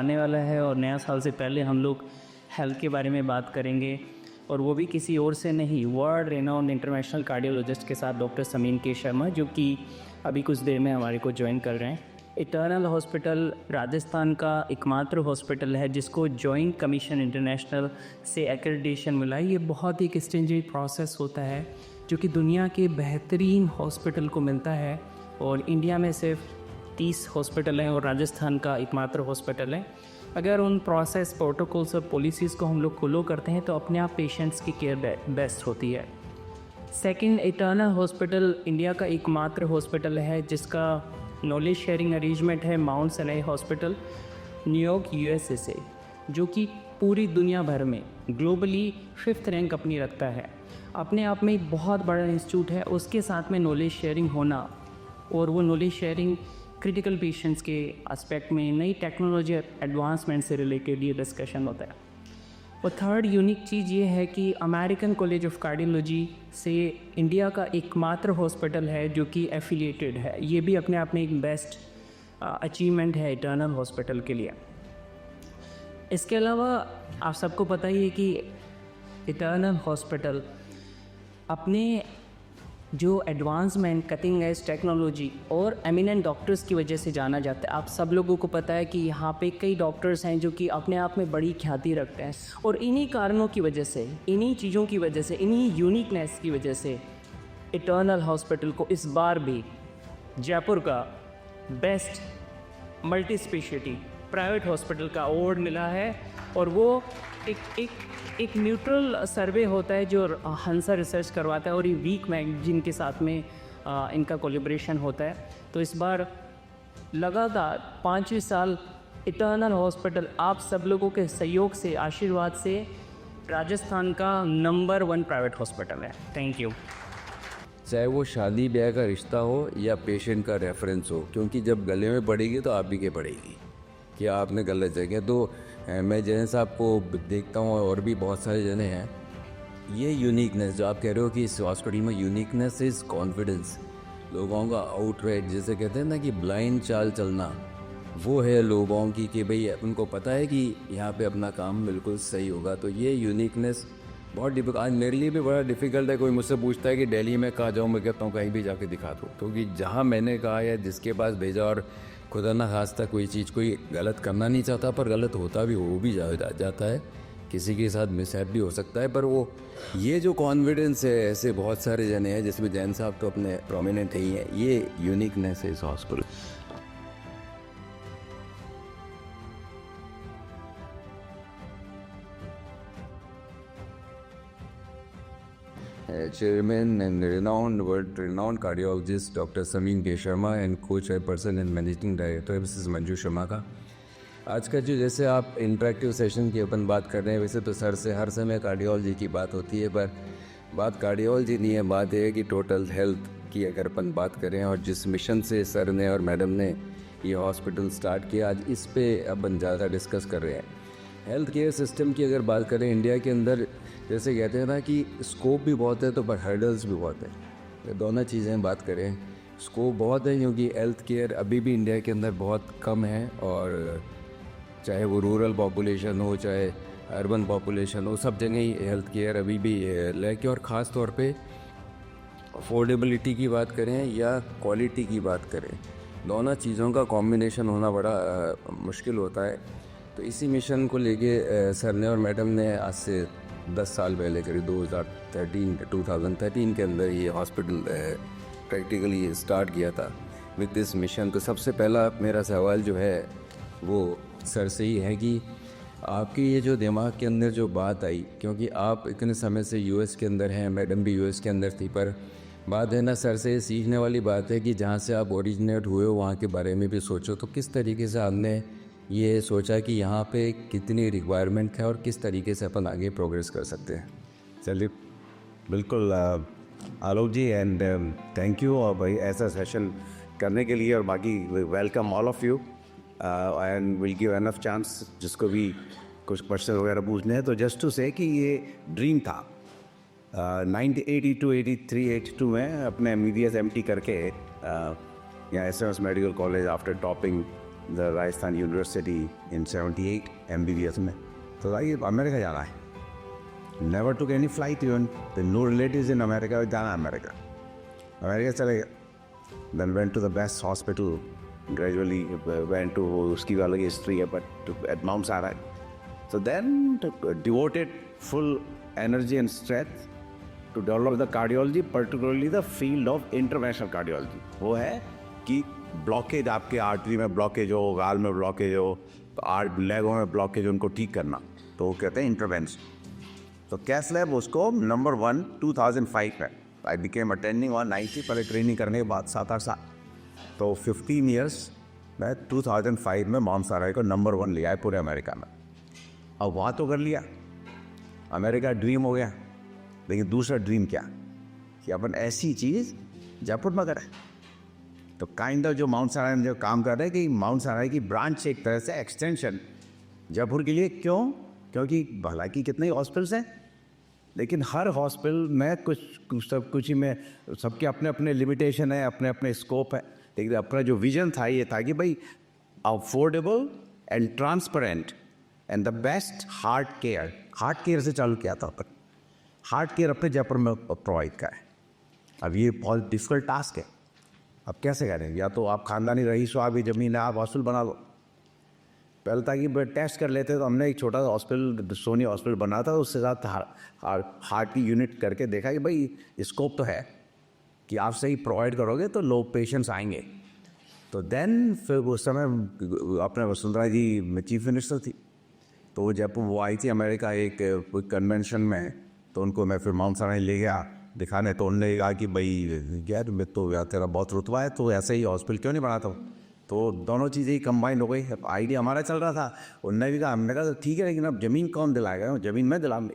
आने वाला है और नया साल से पहले हम लोग हेल्थ के बारे में बात करेंगे, और वो भी किसी और से नहीं, वर्ल्ड रेनाउंड इंटरनेशनल कार्डियोलॉजिस्ट के साथ डॉक्टर समीन के शर्मा, जो कि अभी कुछ देर में हमारे को ज्वाइन कर रहे हैं। इटर्नल हॉस्पिटल राजस्थान का एकमात्र हॉस्पिटल है जिसको जॉइंट कमीशन इंटरनेशनल से एक्रेडिटेशन मिला है। ये बहुत ही स्ट्रिंजेंट प्रोसेस होता है जो कि दुनिया के बेहतरीन हॉस्पिटल को मिलता है, और इंडिया में सिर्फ 30 हॉस्पिटल हैं और राजस्थान का एकमात्र हॉस्पिटल है। अगर उन प्रोसेस, प्रोटोकॉल्स और पॉलिसीज़ को हम लोग फॉलो करते हैं तो अपने आप पेशेंट्स की केयर बेस्ट होती है। सेकंड, इटर्नल हॉस्पिटल इंडिया का एकमात्र हॉस्पिटल है जिसका नॉलेज शेयरिंग अरेंजमेंट है Mount Sinai hospital, New York, USA से, जो कि पूरी दुनिया भर में ग्लोबली 5th रैंक अपनी रखता है। अपने आप में एक बहुत बड़ा इंस्टीट्यूट है, उसके साथ में नॉलेज शेयरिंग होना, और वो नॉलेज शेयरिंग क्रिटिकल पेशेंट्स के एस्पेक्ट में नई टेक्नोलॉजी एडवांसमेंट से रिलेटेड ये डिस्कशन होता है। और थर्ड यूनिक चीज़ ये है कि अमेरिकन कॉलेज ऑफ कार्डियोलॉजी से इंडिया का एकमात्र हॉस्पिटल है जो कि एफिलिएटेड है। ये भी अपने आप में एक बेस्ट अचीवमेंट है इटर्नल हॉस्पिटल के लिए। इसके अलावा आप सबको पता ही है कि इटर्नल हॉस्पिटल अपने जो एडवांसमेंट, कटिंग एज टेक्नोलॉजी और एमिनेंट डॉक्टर्स की वजह से जाना जाता है। आप सब लोगों को पता है कि यहाँ पे कई डॉक्टर्स हैं जो कि अपने आप में बड़ी ख्याति रखते हैं, और इन्हीं कारणों की वजह से, इन्हीं चीज़ों की वजह से, इन्हीं यूनिकनेस की वजह से इटर्नल हॉस्पिटल को इस बार भी जयपुर का best multi speciality private hospital का अवार्ड मिला है। और वो एक न्यूट्रल सर्वे होता है जो हंसा रिसर्च करवाता है, और ये वीक मैगजीन के साथ में इनका कोलैबोरेशन होता है। तो इस बार लगातार 5वें साल इटर्नल हॉस्पिटल आप सब लोगों के सहयोग से, आशीर्वाद से राजस्थान का नंबर 1 प्राइवेट हॉस्पिटल है। Thank you. चाहे वो शादी ब्याह का रिश्ता हो या पेशेंट का रेफरेंस हो, क्योंकि जब गले में पड़ेगी तो आप ही के पड़ेगी कि आपने गलत जगह। तो मैं जैन साहब को देखता हूँ और भी बहुत सारे जने हैं। ये यूनिकनेस जो आप कह रहे हो कि इस हॉस्पिटल में यूनिकनेस इज़ कॉन्फिडेंस, लोगों का आउटराइट, जैसे कहते हैं ना कि ब्लाइंड चाल चलना, वो है लोगों की कि भाई उनको पता है कि यहाँ पे अपना काम बिल्कुल सही होगा। तो ये यूनिकनेस बहुत डिफिकल्ट, आज मेरे लिए भी बड़ा डिफ़िकल्ट है। कोई मुझसे पूछता है कि दिल्ली में कहाँ जाऊँ, मैं कहता हूँ कहीं भी जाके दिखा दो, क्योंकि जहाँ मैंने कहा या जिसके पास भेजा, और खुदा ना खास्ता कोई चीज़ कोई गलत करना नहीं चाहता, पर गलत होता भी हो भी जाता है, किसी के साथ मिसहैप भी हो सकता है। पर वो ये जो कॉन्फिडेंस है, ऐसे बहुत सारे जने हैं जिसमें जैन साहब तो अपने प्रोमिनेंट ही हैं, ये यूनिकनेस है इस hospital. Chairman and world renowned cardiologist Dr. Samin K. Sharma and co-chairperson and managing director Mrs. Manju Sharma का आज का जो, जैसे आप इंटरेक्टिव सेशन की अपन बात कर रहे हैं, वैसे तो सर से हर समय कार्डियोलॉजी की बात होती है, पर बात कार्डियोलॉजी नहीं है, बात है कि टोटल हेल्थ की अगर अपन बात करें, और जिस मिशन से सर ने और मैडम ने ये हॉस्पिटल स्टार्ट किया, आज इस पे अपन ज़्यादा डिस्कस कर रहे हैं। हेल्थ केयर सिस्टम की अगर बात करें इंडिया के अंदर, जैसे कहते हैं ना कि स्कोप भी बहुत है तो पर हर्डल्स भी बहुत है। दोनों चीज़ें बात करें, स्कोप बहुत है क्योंकि हेल्थ केयर अभी भी इंडिया के अंदर बहुत कम है, और चाहे वो रूरल पॉपुलेशन हो चाहे अर्बन पॉपुलेशन हो, सब जगह ही हेल्थ केयर अभी भी लैक है। और ख़ास तौर पे अफोर्डेबिलिटी की बात करें या क्वालिटी की बात करें, दोनों चीज़ों का कॉम्बिनेशन होना बड़ा मुश्किल होता है। तो इसी मिशन को लेके सर ने और मैडम ने आज से 10 साल पहले, करीब 2013 के अंदर ये हॉस्पिटल प्रैक्टिकली स्टार्ट किया था विद दिस मिशन। तो सबसे पहला मेरा सवाल जो है वो सर से ही है कि आपकी ये जो दिमाग के अंदर जो बात आई, क्योंकि आप इतने समय से यूएस के अंदर हैं, मैडम भी यूएस के अंदर थी, पर बात है ना सर से ये सीखने वाली बात है कि जहाँ से आप ओरिजिनेट हुए हो वहाँ के बारे में भी सोचो। तो किस तरीके से आपने ये सोचा कि यहाँ पे कितनी रिक्वायरमेंट है और किस तरीके से अपन आगे प्रोग्रेस कर सकते हैं? चलिए, बिल्कुल आलोक जी, एंड थैंक यू और भाई ऐसा सेशन करने के लिए, और बाकी welcome all of you and will give enough chance जिसको भी कुछ क्वेश्चन वगैरह पूछने हैं। तो जस्ट टू से कि ये ड्रीम था 1982, 83, 82 में अपने MBBS MT करके यहाँ SMS medical college after topping the Rajasthan university in 78 MBBS में। तो भाई अमेरिका जाना है, never took any flight, even no relatives in America, जाना अमेरिका चले गए। Then went to the best hospital, gradually went to, उसकी अलग हिस्ट्री है, but at mount Sinai. So then devoted full energy and strength to develop the cardiology, particularly the field of interventional cardiology। वो है कि blockage, आपके artery में blockage हो, गाल में ब्लॉकेज हो, लेगों में ब्लॉकेज, उनको ठीक करना, तो वो कहते हैं इंटरवेंशन। तो कैस लैब उसको नंबर 1 2005 में आई बिकेम अटेंडिंग ऑन 90, पहले ट्रेनिंग करने के बाद 7-8 साल, तो 15 ईयर्स में 2005 में माउंट साराय को नंबर 1 लिया है पूरे अमेरिका में। अब वहाँ तो कर लिया, अमेरिका ड्रीम हो गया, लेकिन दूसरा ड्रीम क्या कि अपन ऐसी चीज़ जयपुर में करें। तो काइंड ऑफ जो माउंट साराय में जो काम कर रहे हैं कि माउंट साराय की ब्रांच एक तरह से एक्सटेंशन जयपुर के लिए। क्यों? क्योंकि हालांकि कितने हॉस्पिटल्स हैं, लेकिन हर हॉस्पिटल में कुछ ही में सबके अपने अपने लिमिटेशन है, अपने अपने स्कोप है। लेकिन अपना जो विजन था ये था कि भाई affordable and transparent and the best heart care से चालू किया था अपन। हार्ट केयर अपने जयपुर में प्रोवाइड करें। अब ये बहुत डिफिकल्ट टास्क है, अब कैसे करें? या तो आप खानदानी रईस हो, आप ये ज़मीन है, आप हॉस्पिटल बना दो। पहले ताकि टेस्ट कर लेते, तो हमने एक छोटा सा हॉस्पिटल, सोनी हॉस्पिटल बना था, उसके साथ हार्ट की यूनिट करके देखा कि भाई स्कोप तो है कि आप सही प्रोवाइड करोगे तो लोग पेशेंट्स आएंगे। तो देन फिर उस समय अपने वसुंधरा जी चीफ मिनिस्टर थी, तो जयपुर वो आई थी अमेरिका एक कन्वेंशन में, तो उनको मैं फिर माउंट साराय ले गया दिखाने। तो उन्होंने कहा कि भाई यार मैं तो यार तेरा बहुत रुतबा है, तो ऐसे ही हॉस्पिटल क्यों नहीं बनाता हूँ। तो दोनों चीज़ें ही कंबाइन हो गई। आइडिया हमारा चल रहा था, उनने भी कहा, हमने कहा ठीक है, लेकिन अब ज़मीन कौन दिलाएगा? ज़मीन में दिलाऊंगी।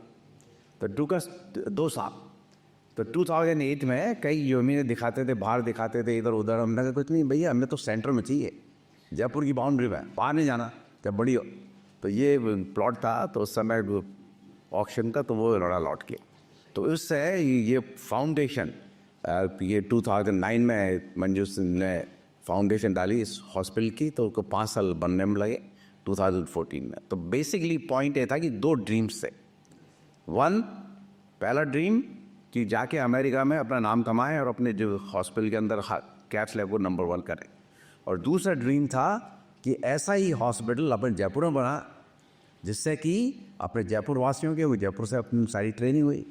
तो टुक अस 2 साल। तो 2008 में कई ज़मीनें दिखाते थे, बाहर दिखाते थे, इधर उधर। हमने कहा कुछ नहीं भैया, हमें तो सेंटर में चाहिए, जयपुर की बाउंड्री में, बाहर नहीं जाना जब बड़ी हो। तो ये प्लॉट था, तो उस समय ऑक्शन का, तो वो लड़ा लौट के। तो उससे ये फाउंडेशन, ये 2009 में मंजू सिंह ने फाउंडेशन डाली इस हॉस्पिटल की, तो उसको 5 साल बनने में लगे 2014 में। तो बेसिकली पॉइंट ये था कि 2 ड्रीम्स थे। 1, पहला ड्रीम कि जाके अमेरिका में अपना नाम कमाएं और अपने जो हॉस्पिटल के अंदर कैथ लैब को नंबर 1 करें। और दूसरा ड्रीम था कि ऐसा ही हॉस्पिटल अपने जयपुर में बना, जिससे कि अपने जयपुर वासियों के, जयपुर से अपनी सारी ट्रेनिंग हुई,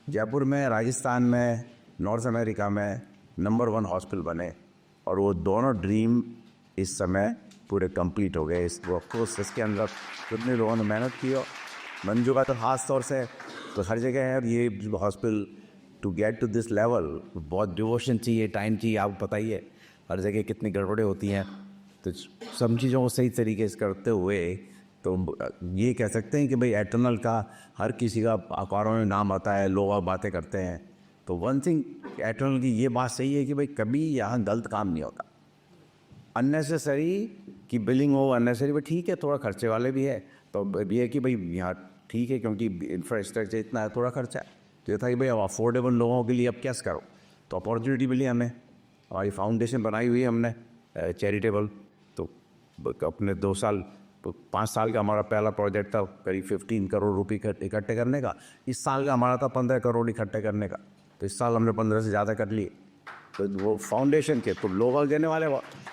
जयपुर में, राजस्थान में, नॉर्थ अमेरिका में नंबर 1 हॉस्पिटल बने। और वो दोनों ड्रीम इस समय पूरे कंप्लीट हो गए। इस प्रोसेस इसके अंदर कितने लोगों ने मेहनत की हो, मंजू का तो खास तौर से, तो हर जगह है ये hospital to get to this level बहुत डिवोशन चाहिए, टाइम चाहिए। आपको पता ही है हर जगह कितनी गड़बड़ें होती हैं, तो सब चीज़ों को सही तरीके से करते हुए तो ये कह सकते हैं कि भाई एटर्नल का हर किसी का अखबारों में नाम आता है, लोग बातें करते हैं। तो वन थिंग एटर्नल की ये बात सही है कि भाई कभी यहाँ गलत काम नहीं होता। अननेसेसरी की बिलिंग हो, अननेसेसरी भाई ठीक है, थोड़ा खर्चे वाले भी है, तो ये है कि भाई यहाँ ठीक है क्योंकि इंफ्रास्ट्रक्चर इतना है, थोड़ा खर्चा है। तो ये था कि भाई अब अफोर्डेबल लोगों के लिए अब कैसे करो, तो अपॉर्चुनिटी मिली हमें। हमारी फाउंडेशन बनाई हुई है हमने चैरिटेबल, तो अपने 5 साल का हमारा पहला प्रोजेक्ट था, करीब 15 करोड़ रुपये इकट्ठे करने का। इस साल का हमारा था 15 करोड़ इकट्ठे करने का, तो इस साल हमने 15 से ज़्यादा कर लिए। तो वो फाउंडेशन के तो लोग देने वाले,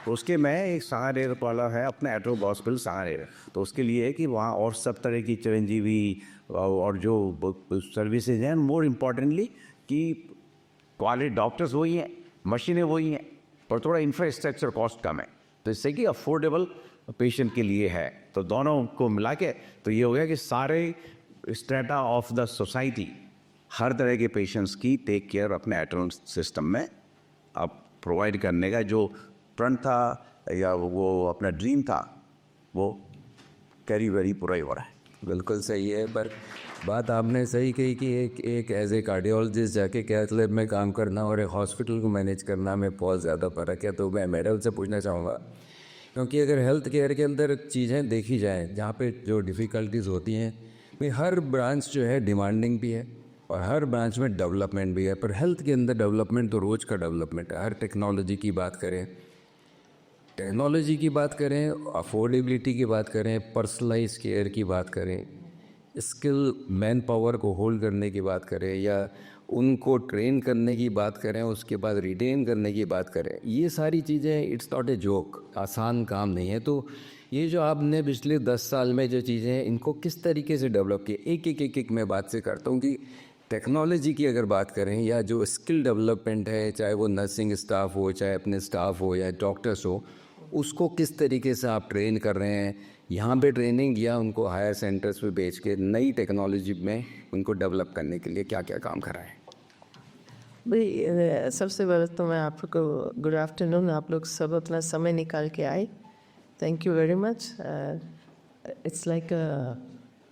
तो उसके में एक सांगानेर वाला है अपना एटोम हॉस्पिटल सांगानेर, तो उसके लिए है कि वहाँ और सब तरह की चिरंजीवी और जो सर्विसेज हैं, मोर इम्पॉर्टेंटली कि क्वालिटी डॉक्टर्स वही हैं, मशीनें वही हैं, पर थोड़ा इंफ्रास्ट्रक्चर कॉस्ट कम है, तो इससे कि अफोर्डेबल पेशेंट के लिए है। तो दोनों को मिला के तो ये हो गया कि सारे स्ट्रेटा ऑफ द सोसाइटी, हर तरह के पेशेंट्स की टेक केयर अपने एटर्नल सिस्टम में अब प्रोवाइड करने का जो प्रण था या वो अपना ड्रीम था, वो करीब पूरा ही हो रहा है। बिल्कुल सही है, पर बात आपने सही कही कि एक एज ए कार्डियोलॉजिस्ट जाके कैथ लैब में काम करना और एक हॉस्पिटल को मैनेज करना में बहुत ज़्यादा फ़र्क है। तो मैं मेडल से पूछना चाहूँगा, क्योंकि अगर हेल्थ केयर के अंदर चीज़ें देखी जाएँ जहाँ पे जो डिफ़िकल्टीज़ होती हैं, भाई हर ब्रांच जो है डिमांडिंग भी है और हर ब्रांच में डेवलपमेंट भी है। पर हेल्थ के अंदर डेवलपमेंट तो रोज़ का डेवलपमेंट है। हर टेक्नोलॉजी की बात करें टेक्नोलॉजी की बात करें, अफोर्डेबिलिटी की बात करें, पर्सनलाइज केयर की बात करें, स्किल मैन पावर को होल्ड करने की बात करें, या उनको ट्रेन करने की बात करें, उसके बाद रिटेन करने की बात करें, ये सारी चीज़ें इट्स नॉट ए जोक, आसान काम नहीं है। तो ये जो आपने पिछले 10 साल में जो चीज़ें हैं, इनको किस तरीके से डेवलप किए, एक मैं बात से करता हूँ कि टेक्नोलॉजी की अगर बात करें या जो स्किल डेवलपमेंट है, चाहे वो नर्सिंग स्टाफ हो, चाहे अपने स्टाफ हो या डॉक्टर्स हो, उसको किस तरीके से आप ट्रेन कर रहे हैं यहाँ पे ट्रेनिंग, या उनको हायर सेंटर्स पे भेज के नई टेक्नोलॉजी में उनको डेवलप करने के लिए क्या क्या काम कराएं? भाई सबसे पहले तो मैं आप लोग को गुड आफ्टरनून, आप लोग सब अपना समय निकाल के आए, thank you very much. It's like a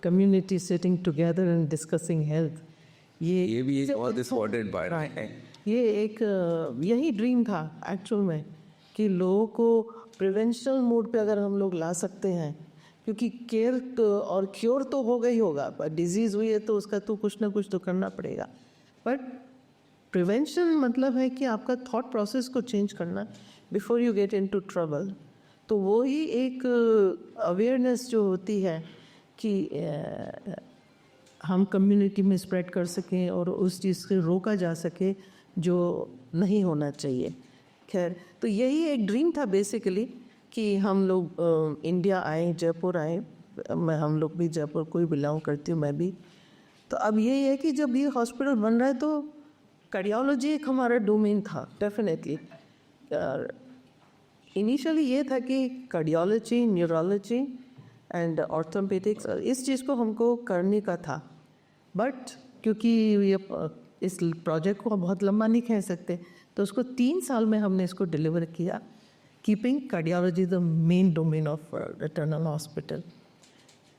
community sitting together and discussing health. ये भी एक बहुत इम्पोर्टेंट पार्ट है। ये एक यही ड्रीम था एक्चुअल में कि लोगों को प्रिवेंशन मोड पे अगर हम लोग ला सकते हैं, क्योंकि केयर तो और क्योर तो होगा ही होगा, पर डिजीज़ हुई है तो उसका तो कुछ ना कुछ तो करना पड़ेगा। बट प्रिवेंशन मतलब है कि आपका थॉट प्रोसेस को चेंज करना before you get into trouble. तो वो ही एक अवेयरनेस जो होती है कि हम कम्युनिटी में स्प्रेड कर सकें और उस चीज़ से रोका जा सके जो नहीं होना चाहिए। खैर, तो यही एक ड्रीम था बेसिकली कि हम लोग इंडिया आए, जयपुर आए। हम लोग भी जयपुर को ही बिलोंग करती हूँ मैं भी। तो अब यही है कि जब ये हॉस्पिटल बन रहा है तो कार्डियोलॉजी एक हमारा डोमेन था डेफिनेटली। इनिशियली ये था कि कार्डियोलॉजी, न्यूरोलॉजी एंड ऑर्थोपेडिक्स, इस चीज़ को हमको करने का था। बट क्योंकि ये इस प्रोजेक्ट को बहुत लंबा नहीं कह सकते, तो उसको 3 साल में हमने इसको डिलीवर किया, keeping cardiology the main domain of Eternal hospital.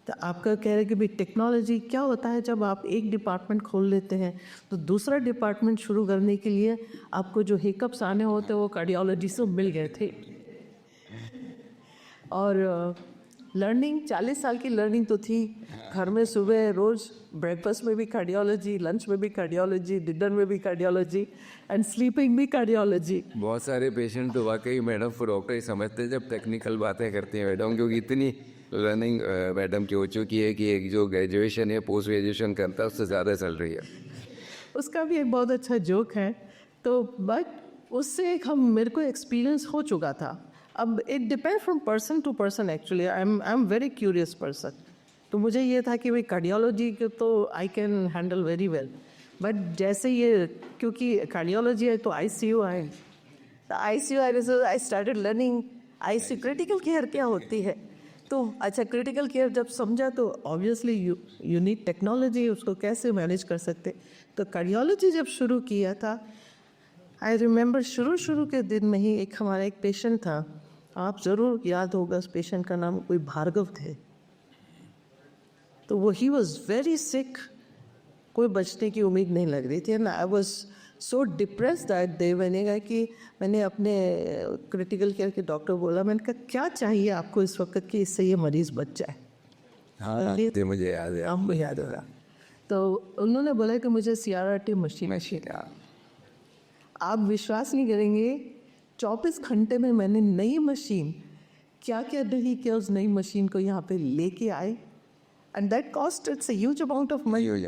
तो आपका कह रहे कि भाई टेक्नोलॉजी क्या होता है, जब आप एक डिपार्टमेंट खोल लेते हैं तो दूसरा डिपार्टमेंट शुरू करने के लिए आपको जो हिकअप्स आने होते वो कार्डियोलॉजी से मिल गए थे। और लर्निंग 40 साल की लर्निंग तो थी। घर में सुबह रोज़ ब्रेकफास्ट में भी कार्डियोलॉजी, लंच में भी कार्डियोलॉजी, डिनर में भी कार्डियोलॉजी एंड स्लीपिंग भी कार्डियोलॉजी। बहुत सारे पेशेंट तो वाकई मैडम को डॉक्टर ही समझते हैं जब टेक्निकल बातें करते हैं मैडम, क्योंकि इतनी लर्निंग मैडम की हो चुकी है कि एक जो ग्रेजुएशन या पोस्ट ग्रेजुएशन करता है उससे ज़्यादा चल रही है। उसका भी एक बहुत अच्छा जोक है। तो बट उससे एक मेरे को एक्सपीरियंस हो चुका था। अब it depend from person to person actually. I am very curious person. तो मुझे ये था कि भाई कार्डियोलॉजी के तो I can handle very well, but जैसे ये क्योंकि कार्डियोलॉजी है तो ICU है, तो ICU I started learning ICU critical care क्या होती है। तो अच्छा, क्रिटिकल केयर जब समझा तो ऑब्वियसली यू नीड टेक्नोलॉजी, उसको कैसे मैनेज कर सकते। तो कार्डियोलॉजी जब शुरू किया था, आई रिमेंबर शुरू के दिन में ही एक हमारा एक पेशेंट था, आप ज़रूर याद होगा उस पेशेंट का नाम कोई भार्गव थे। तो वो ही वॉज वेरी सिक, कोई बचने की उम्मीद नहीं लग रही थी। And I was so depress that day. मैंने कहा कि मैंने अपने क्रिटिकल केयर के डॉक्टर बोला, मैंने कहा क्या चाहिए आपको इस वक्त कि इससे ये मरीज़ बच जाए। हाँ, ये मुझे याद है। आपको याद होगा। तो उन्होंने बोला कि मुझे CRRT मशीन। आप विश्वास नहीं करेंगे, 24 घंटे में मैंने नई मशीन क्या क्या नहीं किया उस नई मशीन को यहाँ पे लेके आए। And that cost it's a huge amount of money,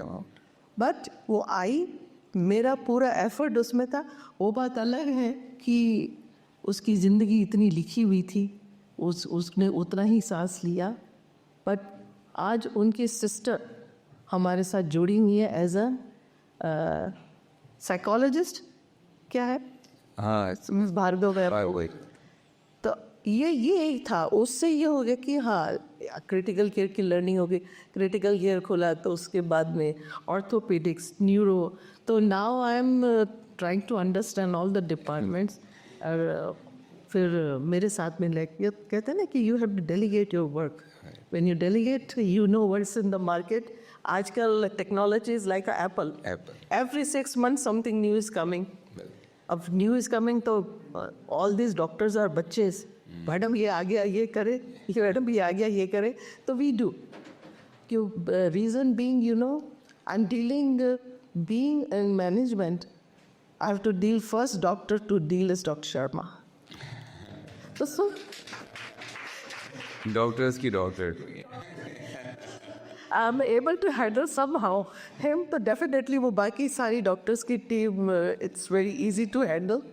but वो आई, मेरा पूरा एफर्ट उसमें था। वो बात अलग है कि उसकी ज़िंदगी इतनी लिखी हुई थी, उसने उतना ही सांस लिया। बट आज उनकी सिस्टर हमारे साथ जुड़ी हुई है एज अ साइकोलॉजिस्ट। क्या है? हाँ, भार्गव है। तो ये एक था, उससे ये हो गया कि हाँ क्रिटिकल केयर की लर्निंग हो गई। क्रिटिकल केयर खोला तो उसके बाद में ऑर्थोपेडिक्स, न्यूरो। तो now I am trying to understand all the departments. और फिर मेरे साथ में कहते हैं ना कि you have to delegate your work. When you delegate you know what's in the market. आजकल technology is like Apple, every 6 months something new is coming. अब न्यू इज कमिंग तो ऑल दिस डॉक्टर्स आर बच्चेस, madam ये आ गया ये करे, madam ये आ गया ये करे, तो वी डू। क्यों? Reason being you know I am dealing, being in management I have to deal first doctor to deal is doctor Sharma. तो डॉक्टर्स की doctor. I'm able to handle somehow him, तो definitely वो बाकी सारी doctors की team, it's very easy to handle.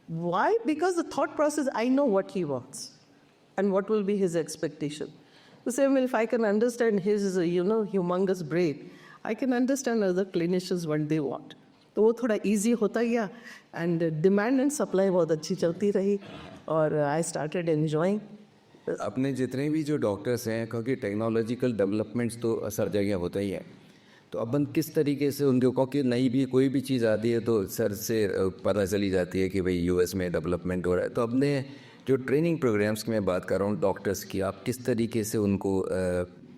Why? Because the thought process, I know what he wants and what will be his expectation. The same way, if I can understand his, humongous brain, I can understand other clinicians what they want. तो वो थोड़ा easy होता गया and demand and supply बहुत अच्छी चलती रही और I started enjoying. अपने जितने भी जो डॉक्टर्स हैं, क्योंकि टेक्नोलॉजिकल डेवलपमेंट्स तो असर जगह होता ही है, तो अपन किस तरीके से उनको, क्योंकि नई भी कोई भी चीज़ आती है तो सर से पता चली जाती है कि भाई यूएस में डेवलपमेंट हो रहा है, तो अपने जो ट्रेनिंग प्रोग्राम्स की मैं बात कर रहा हूँ डॉक्टर्स की, आप किस तरीके से उनको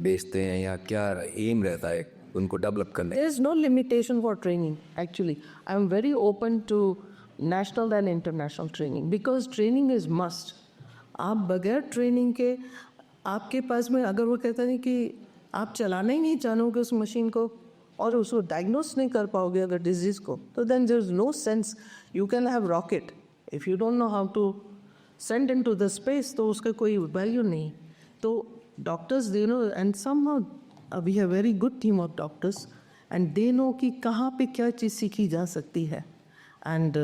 बेचते हैं या क्या एम रहता है उनको डेवलप करने? There is no limitation for training, actually. I am very open to national and international training because training is must. आप बगैर ट्रेनिंग के आपके पास में अगर वो कहते हैं कि आप चलाना ही नहीं जानोगे उस मशीन को और उसको डायग्नोस नहीं कर पाओगे अगर डिजीज़ को, तो then there is no sense. You can have rocket if you don't know how to send into the space, तो उसका कोई वैल्यू नहीं. तो doctors and somehow we have very good team of doctors and they know कि कहाँ पे क्या चीज़ सीखी जा सकती है and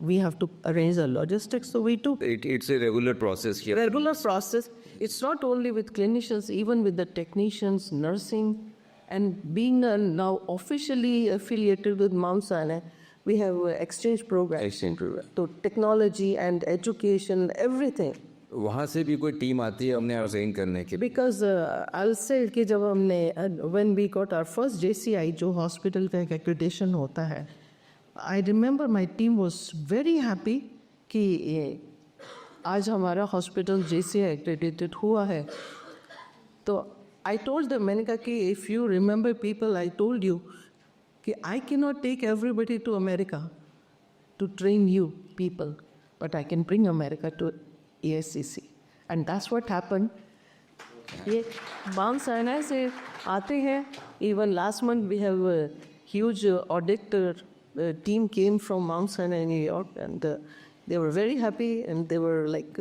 we have to arrange the logistics, so we do. It's a regular process here. Regular process. It's not only with clinicians, even with the technicians, nursing, and being now officially affiliated with Mount Sinai, we have exchange program. Exchange program. So technology and education, everything. वहाँ से भी कोई team आती है हमने assign करने के? Because I'll say कि जब हमने when we got our first JCI, जो hospital का एक accreditation होता है, I remember my team was very happy कि आज हमारा हॉस्पिटल JCI accredited हुआ है. तो I told them, मैंने कहा कि if you remember people, I told you कि I cannot take everybody to America to train you people, but I can bring America to ASCC. And that's what happened. ये Mount Sinai से आते हैं. Even last month we have a huge audit team came from Mount Sinai, New York, and they were very happy, and they were like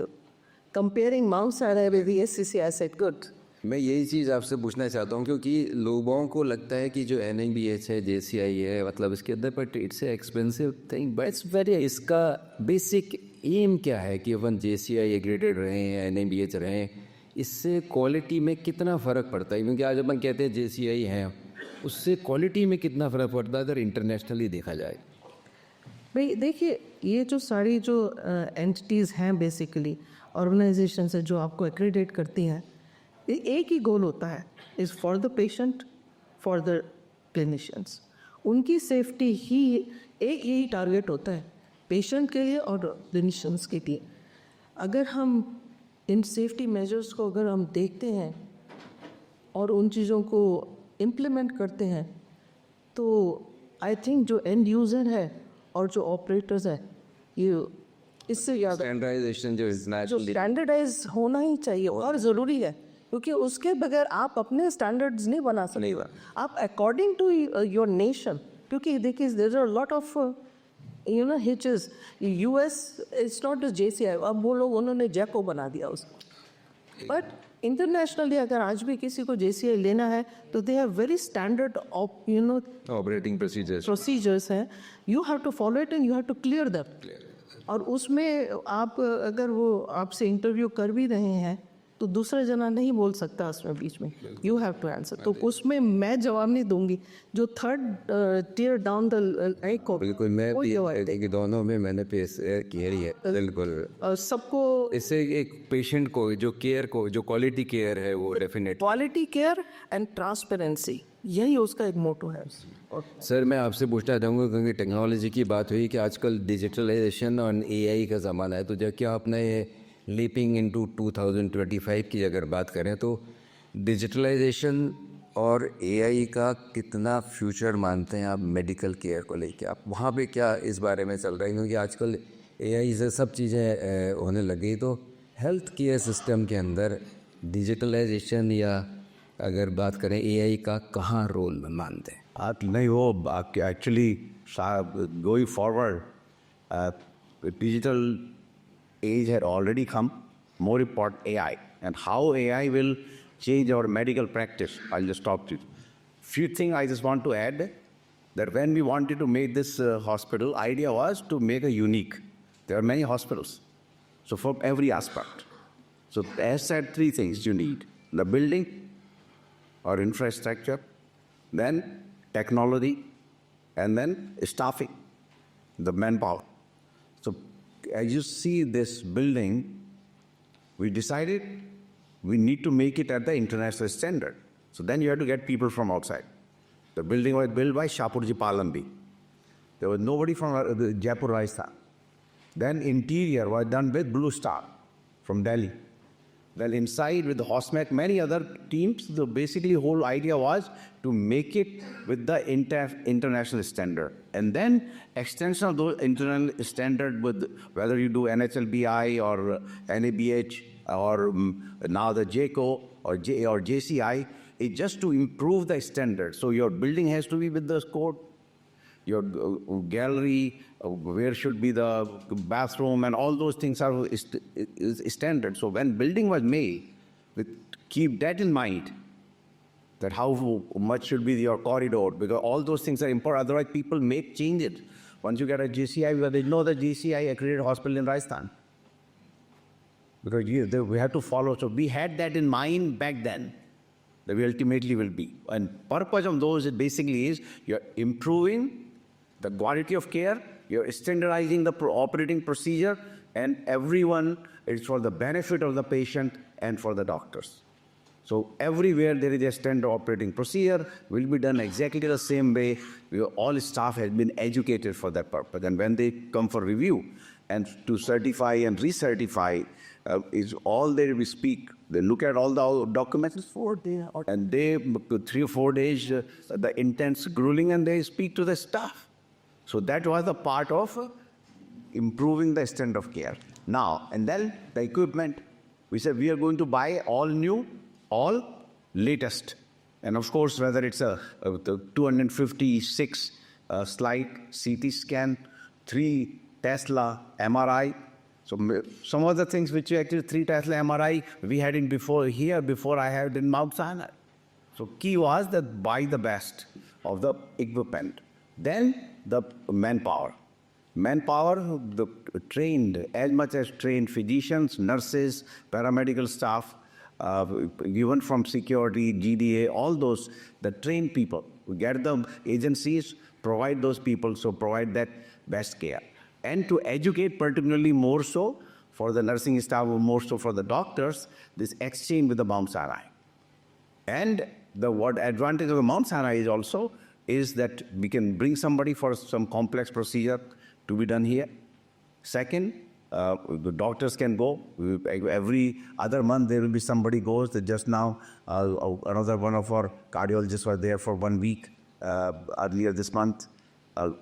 comparing Mount Sinai with the ASCC. I said, good. मैं यही चीज़ आपसे पूछना चाहता हूँ क्योंकि लोगों को लगता है कि जो NIMH है, JCI है, मतलब इसके अंदर but it's a expensive thing, but It's very इसका बेसिक एम क्या है कि अपन JCI एग्रेडेड रहे हैं, NIMH रहे हैं, इससे क्वालिटी में कितना फ़र्क पड़ता है? क्योंकि आज अपन कहते हैं JCI हैं, उससे क्वालिटी में कितना फ़र्क पड़ता है अगर इंटरनेशनली देखा जाए? भाई देखिए, ये जो सारी जो एंटिटीज़ हैं बेसिकली ऑर्गेनाइजेशन है जो आपको एक्रेडिट करती हैं, ये एक ही गोल होता है, is for the patient, for the clinicians. उनकी सेफ्टी ही एक यही टारगेट होता है, पेशेंट के लिए और क्लिनिशियंस के लिए. अगर हम इन सेफ्टी मेजर्स को अगर हम देखते हैं और उन चीज़ों को इम्प्लीमेंट करते हैं, तो आई थिंक जो एंड यूज़र है और जो ऑपरेटर्स है, ये इससे ज़्यादा स्टैंडर्डाइजेशन जो जो स्टैंडर्डाइज होना ही चाहिए और ज़रूरी है, क्योंकि उसके बगैर आप अपने स्टैंडर्ड्स नहीं बना सकते. आप अकॉर्डिंग टू योर नेशन, क्योंकि देखिए there are lot of hitches. US it's not JCI. अब वो लोग उन्होंने जैको बना दिया उसको, बट इंटरनेशनली अगर आज भी किसी को JCI लेना है तो they have very standard operating procedures हैं. You have to follow it and you have to clear that. और उसमें आप अगर वो आपसे इंटरव्यू कर भी रहे हैं तो दूसरा जना नहीं बोल सकता उसमें बीच में, यू हैव टू आंसर. तो उसमें मैं जवाब नहीं दूंगी. जो थर्ड टियर डाउन द को बिल्कुल, मैं भी दोनों में मैंने पेश किया ही है. बिल्कुल सबको इससे एक पेशेंट को जो केयर को जो क्वालिटी केयर है वो definite quality care and transparency, यही उसका एक मोटो है. सर मैं आपसे पूछना चाहूँगा क्योंकि टेक्नोलॉजी की बात हुई कि आजकल डिजिटलाइजेशन और AI का ज़माना है, तो जब क्या आपने ये लीपिंग इनटू 2025 की अगर बात करें तो डिजिटलाइजेशन और AI का कितना फ्यूचर मानते हैं आप मेडिकल केयर को लेके? आप वहाँ पे क्या इस बारे में चल रहा है? क्योंकि आजकल AI से सब चीज़ें होने लगी, तो हेल्थ केयर सिस्टम के अंदर डिजिटलाइजेशन या अगर बात करें AI का कहाँ रोल मानते हैं आप? नहीं, वो actually going forward digital age had already come. More important AI, and how AI will change our medical practice. I'll just stop you. Few things I just want to add, that when we wanted to make this hospital, idea was to make a unique. There are many hospitals, so for every aspect. So as said, three things you need: the building or infrastructure, then technology, and then staffing, the manpower. So as you see this building, we decided we need to make it at the international standard. So then you have to get people from outside. The building was built by Shapurji Palambi. There was nobody from Jaipur, Rajasthan. Then interior was done with Blue Star from Delhi. Then inside with the HOSMAC, many other teams, the basically whole idea was to make it with the international standard. And then extension of those international standard with whether you do NHLBI or NABH or now the JCO or JCI, is just to improve the standard. So your building has to be with the code, your gallery, where should be the bathroom, and all those things are standard. So when building was made, keep that in mind, that how much should be your corridor, because all those things are important. Otherwise, people make changes. Once you get a JCI, because they know the JCI accredited hospital in Rajasthan, because we have to follow. So we had that in mind back then, that we ultimately will be. And purpose of those basically is you're improving the quality of care, you're standardizing the operating procedure, and everyone, it's for the benefit of the patient and for the doctors. So everywhere there is a standard operating procedure, will be done exactly the same way. All staff has been educated for that purpose. And when they come for review and to certify and recertify, is all there we speak. They look at all the documents, and they 3 or 4 days, the intense grueling, and they speak to the staff. So that was the part of improving the standard of care. Now, and then the equipment, we said we are going to buy all new, all latest. And of course, whether it's a 256 slide CT scan, 3 Tesla MRI. So some of the things which you actually 3 Tesla MRI we had in before I had in Mount Sinai. So key was that buy the best of the equipment. Then the manpower. Manpower, the trained, as much as trained physicians, nurses, paramedical staff, even from security, GDA, all those, the trained people. We get the agencies, provide those people, so provide that best care. And to educate particularly more so for the nursing staff, more so for the doctors, this exchange with the Mount Sinai. And the what advantage of the Mount Sinai is also is that we can bring somebody for some complex procedure to be done here. Second, the doctors can go. Every other month there will be somebody goes. That just now, another one of our cardiologists was there for 1 week earlier this month.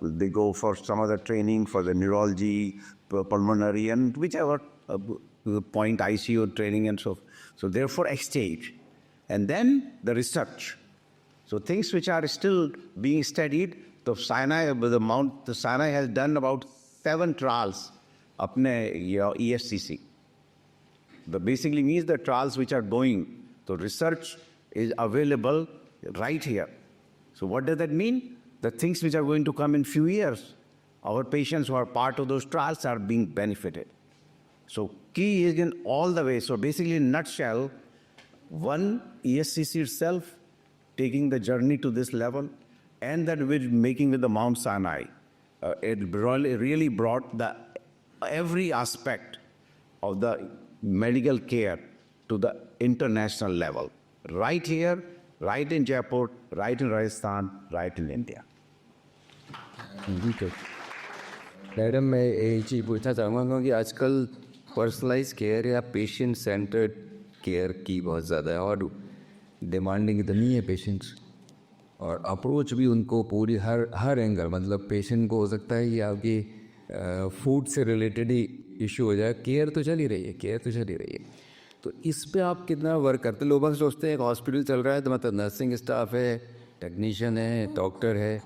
They go for some other training for the neurology, pulmonary, and whichever point ICU training and so. So therefore exchange. And then the research. So things which are still being studied. The Sinai has done about 7 trials apne ESCC. That basically means the trials which are going. So research is available right here. So what does that mean? The things which are going to come in few years, our patients who are part of those trials are being benefited. So key is in all the way. So basically in a nutshell, one, ESCC itself taking the journey to this level, and that we're making with the Mount Sinai. It really brought every aspect of the medical care to the international level. Right here, right in Jaipur, right in Rajasthan, right in India. Madam मैं एक चीज़ पूछना चाहूँगा कि आजकल personalise care या patient centred care की बहुत ज़्यादा है और डिमांडिंग इतनी है पेशेंट्स, और अप्रोच भी उनको पूरी हर एंगल, मतलब पेशेंट को हो सकता है कि आपकी फूड से रिलेटेड ही इशू हो जाए, केयर तो चल ही रही है। तो इस पे आप कितना वर्क करते? लोग बस सोचते हैं एक हॉस्पिटल चल रहा है तो मतलब नर्सिंग स्टाफ है, टेक्नीशियन है, डॉक्टर है,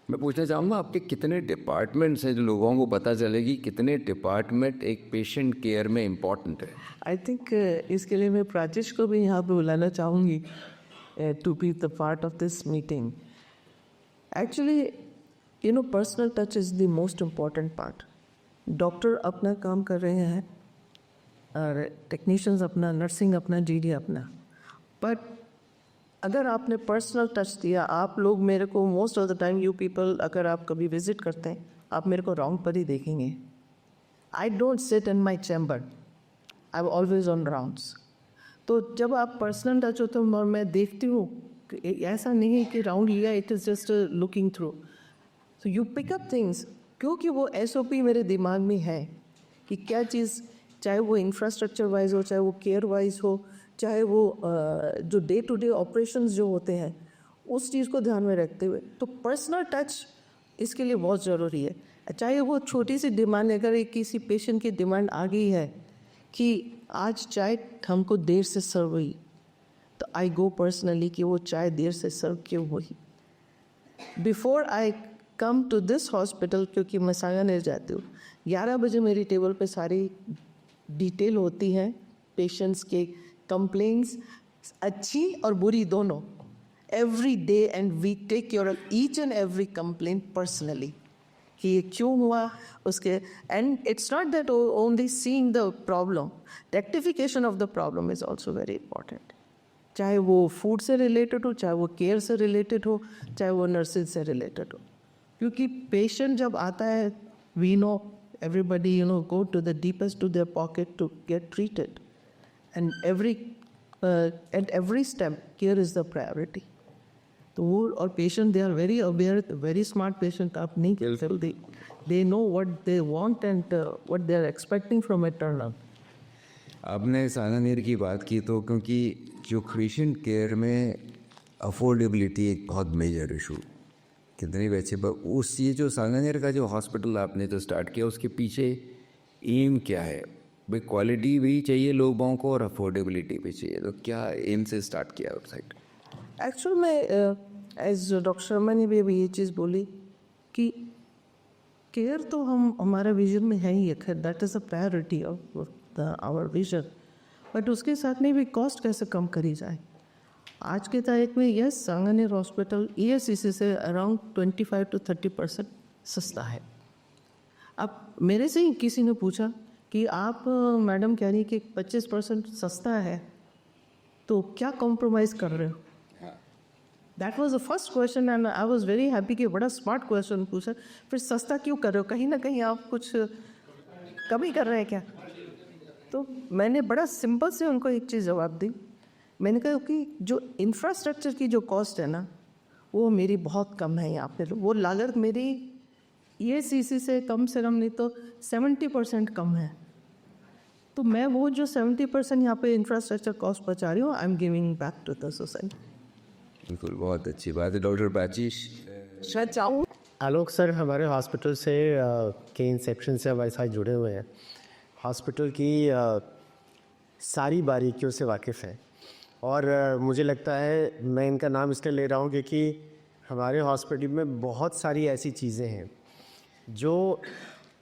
मैं पूछना चाहूँगा आपके कितने डिपार्टमेंट्स हैं जो लोगों को पता चलेगी कितने डिपार्टमेंट एक पेशेंट केयर में इम्पॉर्टेंट है? आई थिंक इसके लिए मैं प्राचिश को भी यहाँ पे बुलाना चाहूँगी to be the part of this meeting. Actually you know personal touch is the most important part. Doctor अपना काम कर रहे हैं और टेक्नीशियंस अपना, नर्सिंग अपना, जीडी अपना. बट अगर आपने पर्सनल टच दिया, आप लोग मेरे को most of the time you people अगर आप कभी विजिट करते हैं आप मेरे को राउंड पर ही देखेंगे. I don't sit in my chamber, I am always on rounds. तो जब आप पर्सनल टच होते हो और मैं देखती हूँ कि ऐसा नहीं है कि राउंड लिया it is just looking through. So you pick up things क्योंकि वो SOP मेरे दिमाग में है कि क्या चीज़, चाहे वो इंफ्रास्ट्रक्चर वाइज हो, चाहे वो केयर वाइज हो, चाहे वो जो डे टू डे ऑपरेशंस जो होते हैं उस चीज़ को ध्यान में रखते हुए. तो पर्सनल टच इसके लिए बहुत ज़रूरी है. चाहे वो छोटी सी डिमांड, अगर एक किसी पेशेंट की डिमांड आ गई है कि आज चाय हमको देर से सर्व हुई, तो आई गो पर्सनली कि वो चाय देर से सर्व क्यों हुई. Before I come to this hospital, क्योंकि मैं सांगानेर जाती हूँ, 11 बजे मेरी टेबल पे सारी डिटेल होती है पेशेंट्स के कंप्लेंट्स, अच्छी और बुरी दोनों, every day. And we take care of each and every complaint personally कि ये क्यों हुआ उसके. And it's not that only seeing the problem, rectification of the problem is also very important. चाहे वो फूड से रिलेटेड हो, चाहे वो केयर से रिलेटेड हो, चाहे वो नर्सिंग से रिलेटेड हो. क्योंकि पेशेंट जब आता है, we know everybody go to the deepest to their pocket to get treated, and at every step care is the priority. तो वो और patient they are very aware, very smart patient. आप नहीं कह सकते, they know what they want and what they are expecting from a turnaround. आपने सांगानेर की बात की तो क्योंकि जो पेशेंट केयर में अफोर्डेबिलिटी एक बहुत मेजर इशू, कितने बच्चे पर उस ये जो सांगानेर का जो हॉस्पिटल आपने तो स्टार्ट किया उसके पीछे एम क्या है? भाई क्वालिटी भी चाहिए लोगों को और अफोर्डेबिलिटी भी चाहिए, तो क्या एम से स्टार्ट किया वेबसाइट? एक्चुअल में एज डॉक्टर शर्मा ने भी अभी ये चीज़ बोली कि केयर तो हमारा विजन में है ही, that is a priority of our vision. But उसके साथ में भी कॉस्ट कैसे कम करी जाए. आज के तारीख में यस, सांगानेर हॉस्पिटल ESCC से अराउंड 25 to 30% सस्ता है. अब मेरे से ही किसी ने पूछा कि आप मैडम कह रही कि 25% सस्ता है तो क्या कॉम्प्रोमाइज़ कर रहे हो. That was the first question and I was very happy कि बड़ा स्मार्ट क्वेश्चन पूछा. फिर सस्ता क्यों कर रहे हो, कहीं ना कहीं आप कुछ कमी कर रहे हैं क्या. तो मैंने बड़ा सिंपल से उनको एक चीज़ जवाब दी. मैंने कहा कि जो इंफ्रास्ट्रक्चर की जो कॉस्ट है ना वो मेरी बहुत कम है यहाँ पे. वो लागत मेरी ESCC से कम नहीं तो 70% कम है. तो मैं वो जो 70% यहाँ पे इंफ्रास्ट्रक्चर कॉस्ट बचा रही हूँ, I am giving back to the society. बिल्कुल, बहुत अच्छी बात है. डॉक्टर प्राचीश, शायद चाहूँ आलोक सर हमारे हॉस्पिटल से के इंसेप्शन से हमारे साथ जुड़े हुए हैं. हॉस्पिटल की सारी बारीकियों से वाकिफ़ हैं और मुझे लगता है मैं इनका नाम इसलिए ले रहा हूँ क्योंकि हमारे हॉस्पिटल में बहुत सारी ऐसी चीज़ें हैं जो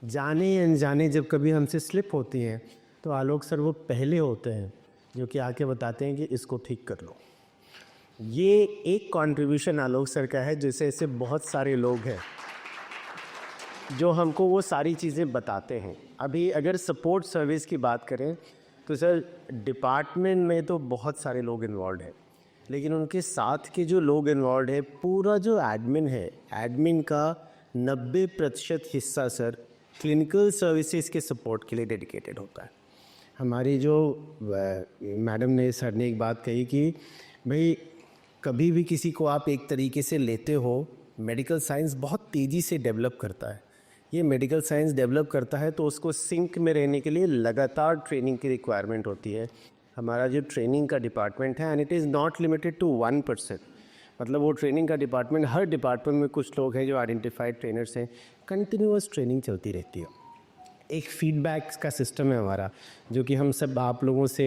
जाने अनजाने जब कभी हमसे स्लिप होती हैं तो आलोक सर वो पहले होते हैं जो कि आके बताते हैं कि इसको ठीक कर लो. ये एक कंट्रीब्यूशन आलोक सर का है, जैसे ऐसे बहुत सारे लोग हैं जो हमको वो सारी चीज़ें बताते हैं. अभी अगर सपोर्ट सर्विस की बात करें तो सर डिपार्टमेंट में तो बहुत सारे लोग इन्वॉल्व हैं, लेकिन उनके साथ के जो लोग इन्वॉल्व है, पूरा जो एडमिन है, एडमिन का 90% हिस्सा सर क्लिनिकल सर्विसेज के सपोर्ट के लिए डेडिकेटेड होता है. हमारी जो मैडम ने, सर ने एक बात कही कि भाई कभी भी किसी को आप एक तरीके से लेते हो, मेडिकल साइंस बहुत तेज़ी से डेवलप करता है. ये मेडिकल साइंस डेवलप करता है तो उसको सिंक में रहने के लिए लगातार ट्रेनिंग की रिक्वायरमेंट होती है. हमारा जो ट्रेनिंग का डिपार्टमेंट है, and it is not limited to 1%, मतलब वो ट्रेनिंग का डिपार्टमेंट, हर डिपार्टमेंट में कुछ लोग हैं जो आइडेंटिफाइड ट्रेनर्स हैं, कंटिन्यूअस ट्रेनिंग चलती रहती है. एक फीडबैक का सिस्टम है हमारा, जो कि हम सब आप लोगों से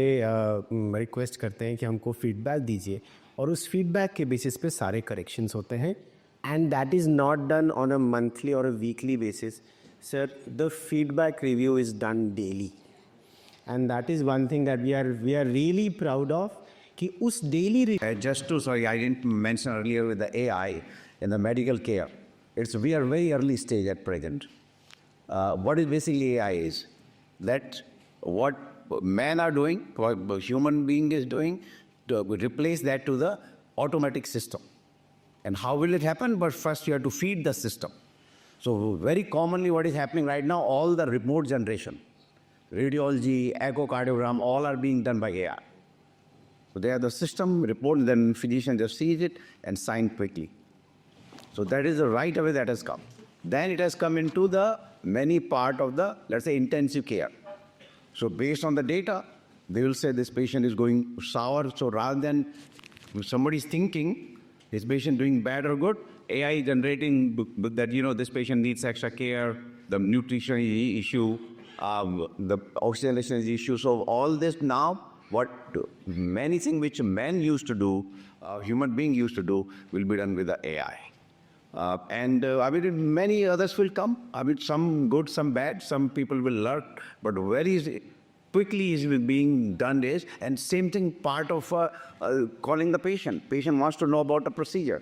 रिक्वेस्ट करते हैं कि हमको फीडबैक दीजिए और उस फीडबैक के बेसिस पे सारे करेक्शंस होते हैं and that is not done on a monthly or a weekly basis. Sir, the feedback review is done daily, and that is one thing that we are really proud of कि उस daily Just to, sorry, I didn't mention earlier with the AI in the medical care. We are very early stage at present. What is basically AI is that what men are doing, what human being is doing, to replace that to the automatic system. And how will it happen? But first you have to feed the system. So very commonly what is happening right now, all the remote generation, radiology, echocardiogram, all are being done by AI. So they have the system report, then physician just sees it and sign quickly. So that is the right away that has come. Then it has come into the many part of the, let's say, intensive care. So based on the data, they will say this patient is going sour. So rather than somebody's thinking, is patient doing bad or good, AI generating that, this patient needs extra care, the nutrition issue, the oxygenation is issue. So all this now, many things which men used to do, human being used to do, will be done with the AI. Many others will come. Some good, some bad, some people will learn, but very quickly is being done is, and same thing part of calling the patient. Patient wants to know about the procedure.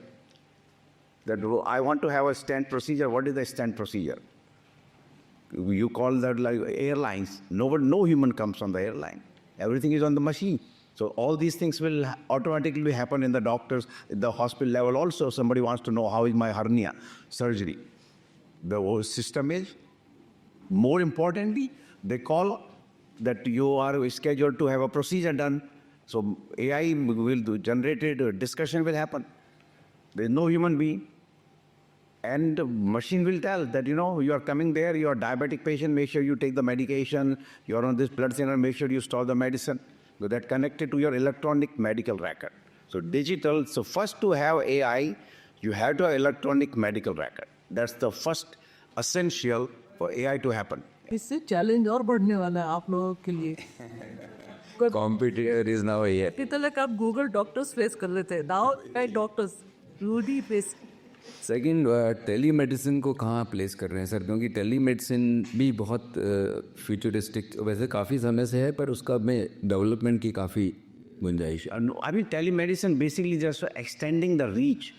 That I want to have a stent procedure. What is the stent procedure? You call that like airlines. No human comes on the airline. Everything is on the machine. So all these things will automatically happen in the doctors, the hospital level also. Somebody wants to know how is my hernia surgery. The whole system is. More importantly, they call that you are scheduled to have a procedure done. So AI will do generated discussion will happen. There is no human being. And the machine will tell that, you are coming there, you are a diabetic patient, make sure you take the medication, you are on this blood thinner, make sure you store the medicine. So that connected to your electronic medical record. So digital, so first to have AI, you have to have electronic medical record. That's the first essential for AI to happen. इससे challenge और बढ़ने वाला है आप लोगों के लिए Competitor is now here. कितने तक आप गूगल डॉक्टर्स फेस कर लेते हैं नाउ काइंड डॉक्टर्स रूडी फेस सेकंड, टेलीमेडिसिन को कहाँ प्लेस कर रहे हैं सर? क्योंकि टेलीमेडिसिन भी बहुत फ्यूचरिस्टिक वैसे काफ़ी समय से है, पर उसका में डेवलपमेंट की काफ़ी गुंजाइश है. Telemedicine basically just extending the reach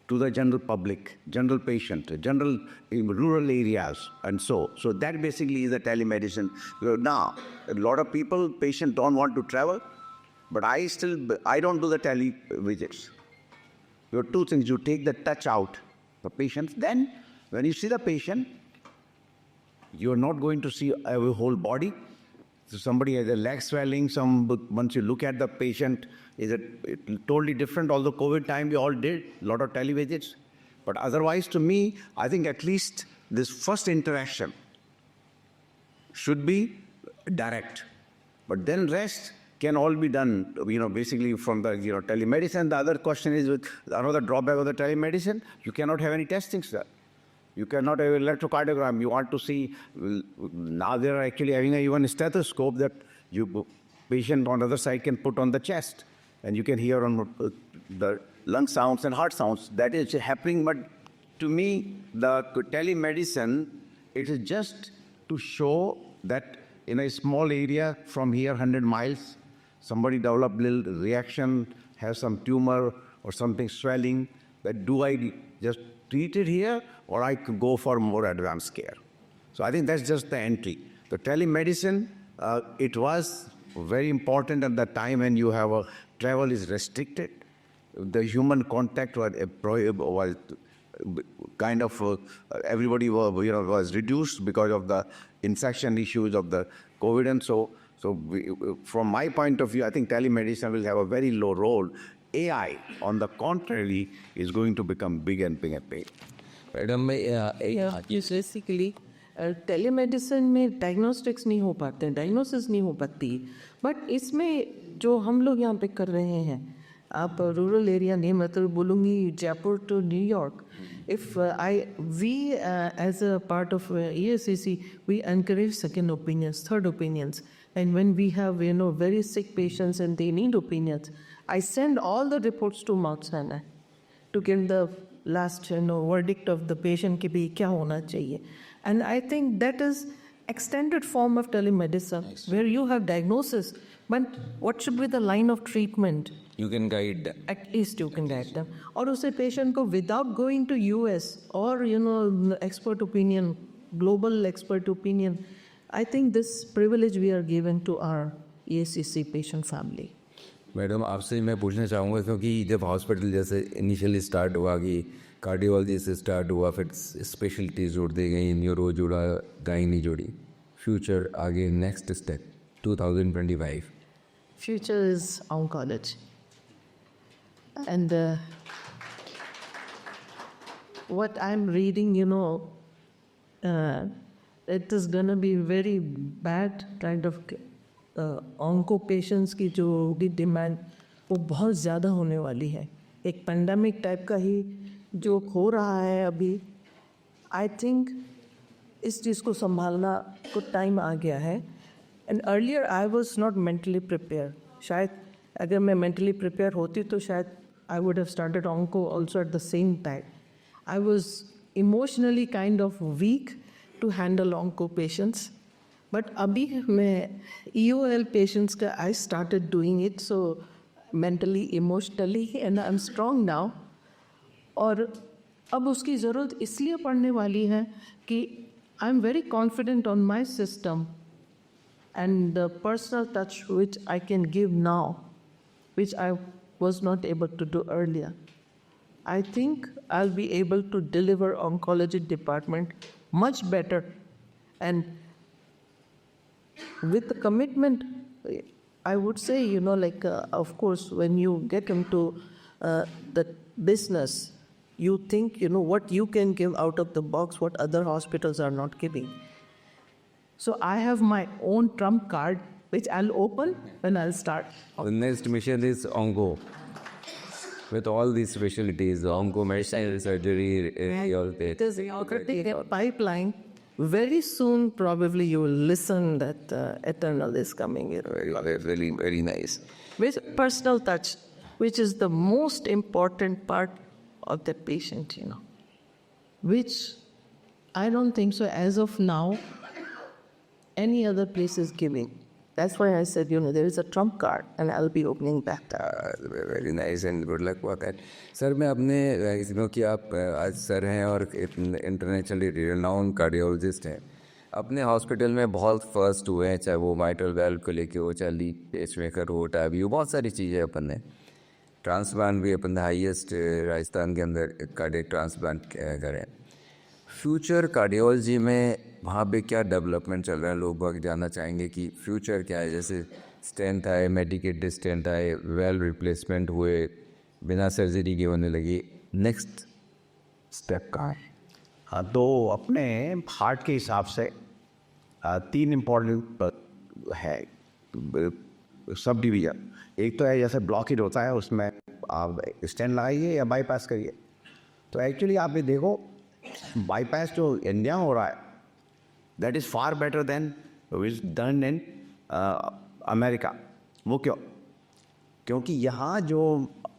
to the general public, general patient, general rural areas, and so that basically is the telemedicine. Now, a lot of people, patients don't want to travel, but I don't do the tele visits. There are two things. You take the touch out the patient. Then, when you see the patient, you are not going to see a whole body. So somebody has a leg swelling. Once you look at the patient, it's totally different. Although COVID time we all did a lot of televisits, but otherwise, to me, I think at least this first interaction should be direct. But then rest can all be done, basically from the, telemedicine. The other question is with another drawback of the telemedicine, you cannot have any testing, sir. You cannot have electrocardiogram. You want to see, now they are actually having even a stethoscope that patient on the other side can put on the chest, and you can hear on the lung sounds and heart sounds. That is happening, but to me, the telemedicine, it is just to show that in a small area from here, 100 miles, somebody developed a little reaction, has some tumor or something swelling, that do I just treat it here or I could go for more advanced care? So I think that's just the entry. The telemedicine, it was very important at the time when you have travel is restricted. The human contact was kind of, everybody was reduced because of the infection issues of the COVID. And so from my point of view, I think telemedicine will have a very low role. AI, on the contrary, is going to become big and big and big. Madam basically telemedicine में diagnostics नहीं हो पाते हैं, diagnosis नहीं हो पाती, but इसमें जो हम लोग यहाँ पे कर रहे हैं, आप रूरल एरिया नहीं, मतलब बोलूँगी Jaipur to New York, if we as a part of ESCC, we encourage second opinions, third opinions, and when we have very sick patients and they need opinions, I send all the reports to Mount Sinai to get the last verdict of the patient कि भी क्या होना चाहिए. And I think that is extended form of telemedicine where you have diagnosis, but what should be the line of treatment? You can guide them. At least you can guide them. और उसे patient को without going to US or expert opinion, global expert opinion, I think this privilege we are given to our EACC patient family. Madam आपसे मैं पूछना चाहूँगा क्योंकि जब hospital जैसे इनिशियली स्टार्ट हुआ कि कार्डियोलॉजी से स्टार्ट हुआ, फिर स्पेशलिटीज जोड़ दी गई, न्यूरो जुड़ा, गायनी जोड़ी, फ्यूचर आगे next step 2025. Future is oncology. And what I'm reading, it is going to be very bad kind of onco patients की जो होगी डिमांड वो बहुत ज़्यादा होने वाली है. एक पेंडेमिक टाइप का ही जो हो रहा है अभी. आई थिंक इस चीज़ को संभालना को टाइम आ गया है. And earlier I was not mentally prepare. शायद अगर मैं मेंटली प्रिपेयर होती तो शायद I would have started onco also at the same time. I was emotionally kind of weak to handle onco patients. But अभी मैं EOL पेशेंट्स का I started doing it so mentally emotionally and I am strong now. और अब उसकी ज़रूरत इसलिए पड़ने वाली है कि I am very confident on my system and the personal touch which I can give now which I was not able to do earlier. I think I will be able to deliver oncology department much better and with the commitment. I would say, of course, when you get into the business, you think, what you can give out of the box, what other hospitals are not giving. So I have my own trump card, which I'll open when I'll start. The next mission is onco. With all these specialties, onco, medicine, surgery, It is a pipeline. Very soon, probably you will listen that Eternal is coming in. very, very nice. With personal touch, which is the most important part of the patient, which I don't think so as of now any other place is giving. That's why I said, there is a trump card and I'll be opening that. Very nice and good luck for that. Sir मैं अपने कि आप आज sir हैं और internationally renowned cardiologist हैं, अपने hospital में बहुत फर्स्ट हुए हैं, चाहे वो माइट्रल वेल्व को लेके हो, चाहे लीड पेसमेकर हो, टाइब्यू, बहुत सारी चीज़ें अपन ने. ट्रांसप्लांट भी अपन हाईएस्ट राजस्थान के अंदर कार्डियक ट्रांसप्लांट करें. फ्यूचर कार्डियोलॉजी में वहाँ पे क्या डेवलपमेंट चल रहा है, लोग बाग जानना चाहेंगे कि फ्यूचर क्या है. जैसे स्टेंट आए, मेडिकेटेड स्टेंट आए, वेल रिप्लेसमेंट हुए, बिना सर्जरी के होने लगी, नेक्स्ट स्टेप कहाँ है? हाँ, तो अपने हार्ट के हिसाब से 3 इम्पोर्टेंट है सब डिवीज़न. एक तो है जैसे ब्लॉकेज होता है, उसमें आप स्टेंट लगाइए या बाईपास करिए. तो एक्चुअली आप ये देखो, बाईपास जो इंडिया में हो रहा है that is far better than which done in America. वो क्योंकि यहाँ जो